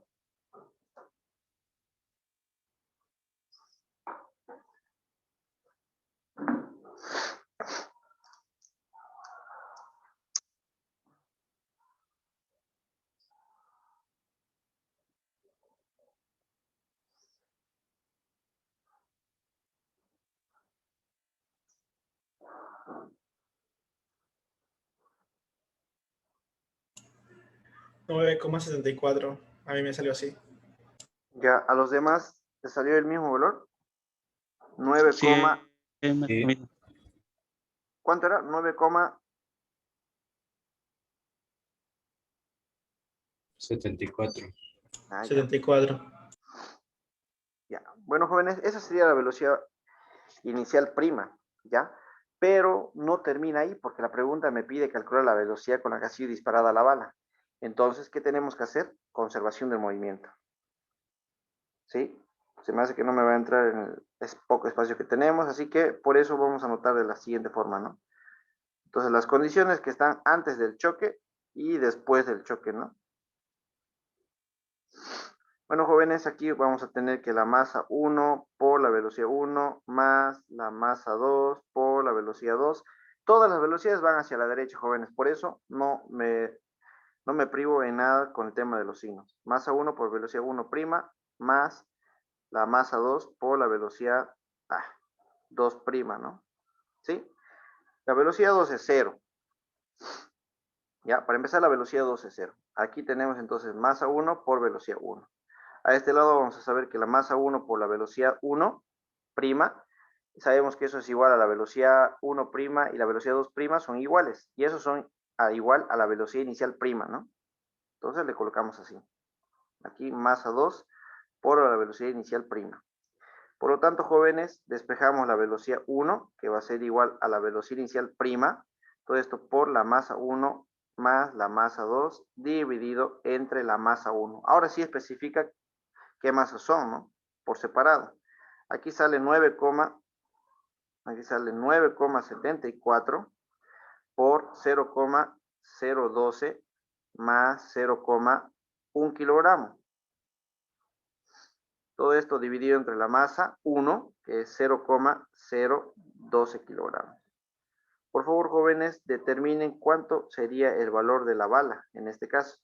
Nueve coma setenta y cuatro. A mí me salió así. Ya, a los demás, ¿les salió el mismo valor? 9, Sí, Sí. ¿cuánto era? 9, 74. ya. 74. Ya. Bueno, jóvenes, esa sería la velocidad inicial prima, ¿ya? Pero no termina ahí porque la pregunta me pide calcular la velocidad con la que ha sido disparada la bala. Entonces, ¿qué tenemos que hacer? Conservación del movimiento. ¿Sí? Se me hace que no me va a entrar en el poco espacio que tenemos, así que por eso vamos a anotar de la siguiente forma, ¿no? Entonces, las condiciones que están antes del choque y después del choque, ¿no? Bueno, jóvenes, aquí vamos a tener que la masa 1 por la velocidad 1 más la masa 2 por la velocidad 2. Todas las velocidades van hacia la derecha, jóvenes. Por eso no me privo en nada con el tema de los signos. Masa 1 por velocidad 1' más la masa 2 por la velocidad 2', ¿no? ¿sí? La velocidad 2 es 0. Ya, para empezar la velocidad 2 es 0. Aquí tenemos entonces masa 1 por velocidad 1. A este lado vamos a saber que la masa 1 por la velocidad 1 prima, sabemos que eso es igual a la velocidad 1 prima y la velocidad 2 prima son iguales. Y esos son igual a la velocidad inicial prima, ¿no? Entonces le colocamos así. Aquí masa 2 por la velocidad inicial prima. Por lo tanto, jóvenes, despejamos la velocidad 1, que va a ser igual a la velocidad inicial prima. Todo esto por la masa 1 más la masa 2 dividido entre la masa 1. Ahora sí especifica qué masas son, ¿no? Por separado. Aquí sale 9,74 por 0,012 más 0,1 kilogramo. Todo esto dividido entre la masa 1, que es 0,012 kilogramos. Por favor, jóvenes, determinen cuánto sería el valor de la bala en este caso.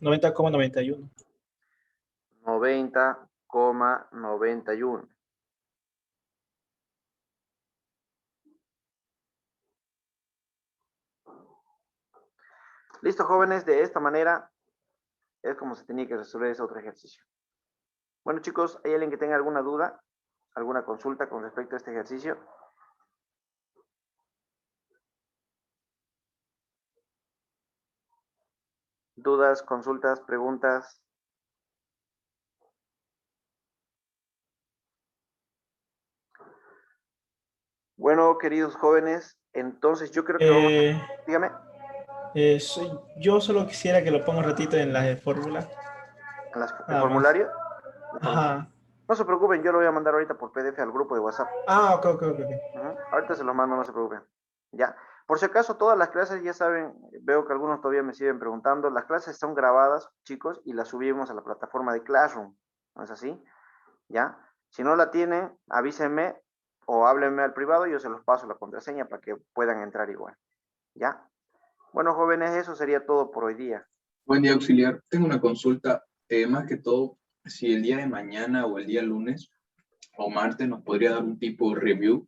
$90,91. 90,91. Listo, jóvenes, de esta manera es como se tenía que resolver ese otro ejercicio. Bueno, chicos, ¿hay alguien que tenga alguna duda, alguna consulta con respecto a este ejercicio? ¿Dudas, consultas, preguntas? Bueno, queridos jóvenes, entonces yo creo que vamos a... Dígame. Yo solo quisiera que lo ponga un ratito en la fórmula. ¿El formulario? Ajá. No se preocupen, yo lo voy a mandar ahorita por PDF al grupo de WhatsApp. Ok. Ahorita se lo mando, no se preocupen. Ya. Por si acaso, todas las clases, ya saben, veo que algunos todavía me siguen preguntando, las clases son grabadas, chicos, y las subimos a la plataforma de Classroom. ¿No es así? ¿Ya? Si no la tienen, avísenme o háblenme al privado y yo se los paso la contraseña para que puedan entrar igual. ¿Ya? Bueno, jóvenes, eso sería todo por hoy día. Buen día, auxiliar. Tengo una consulta. Más que todo, si el día de mañana o el día lunes o martes nos podría dar un tipo de review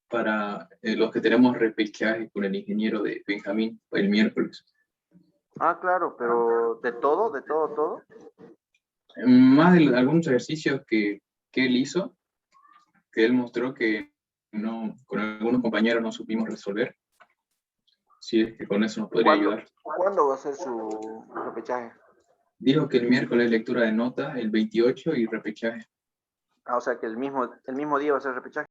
para los que tenemos repechaje con el ingeniero de Benjamín el miércoles. Ah, claro, pero ¿de todo? Más de algunos ejercicios que él hizo, que él mostró que no, con algunos compañeros no supimos resolver. Si es que con eso nos podría ayudar. ¿Cuándo va a ser su repechaje? Dijo que el miércoles lectura de nota, el 28 y repechaje. Ah, o sea que el mismo día va a ser repechaje.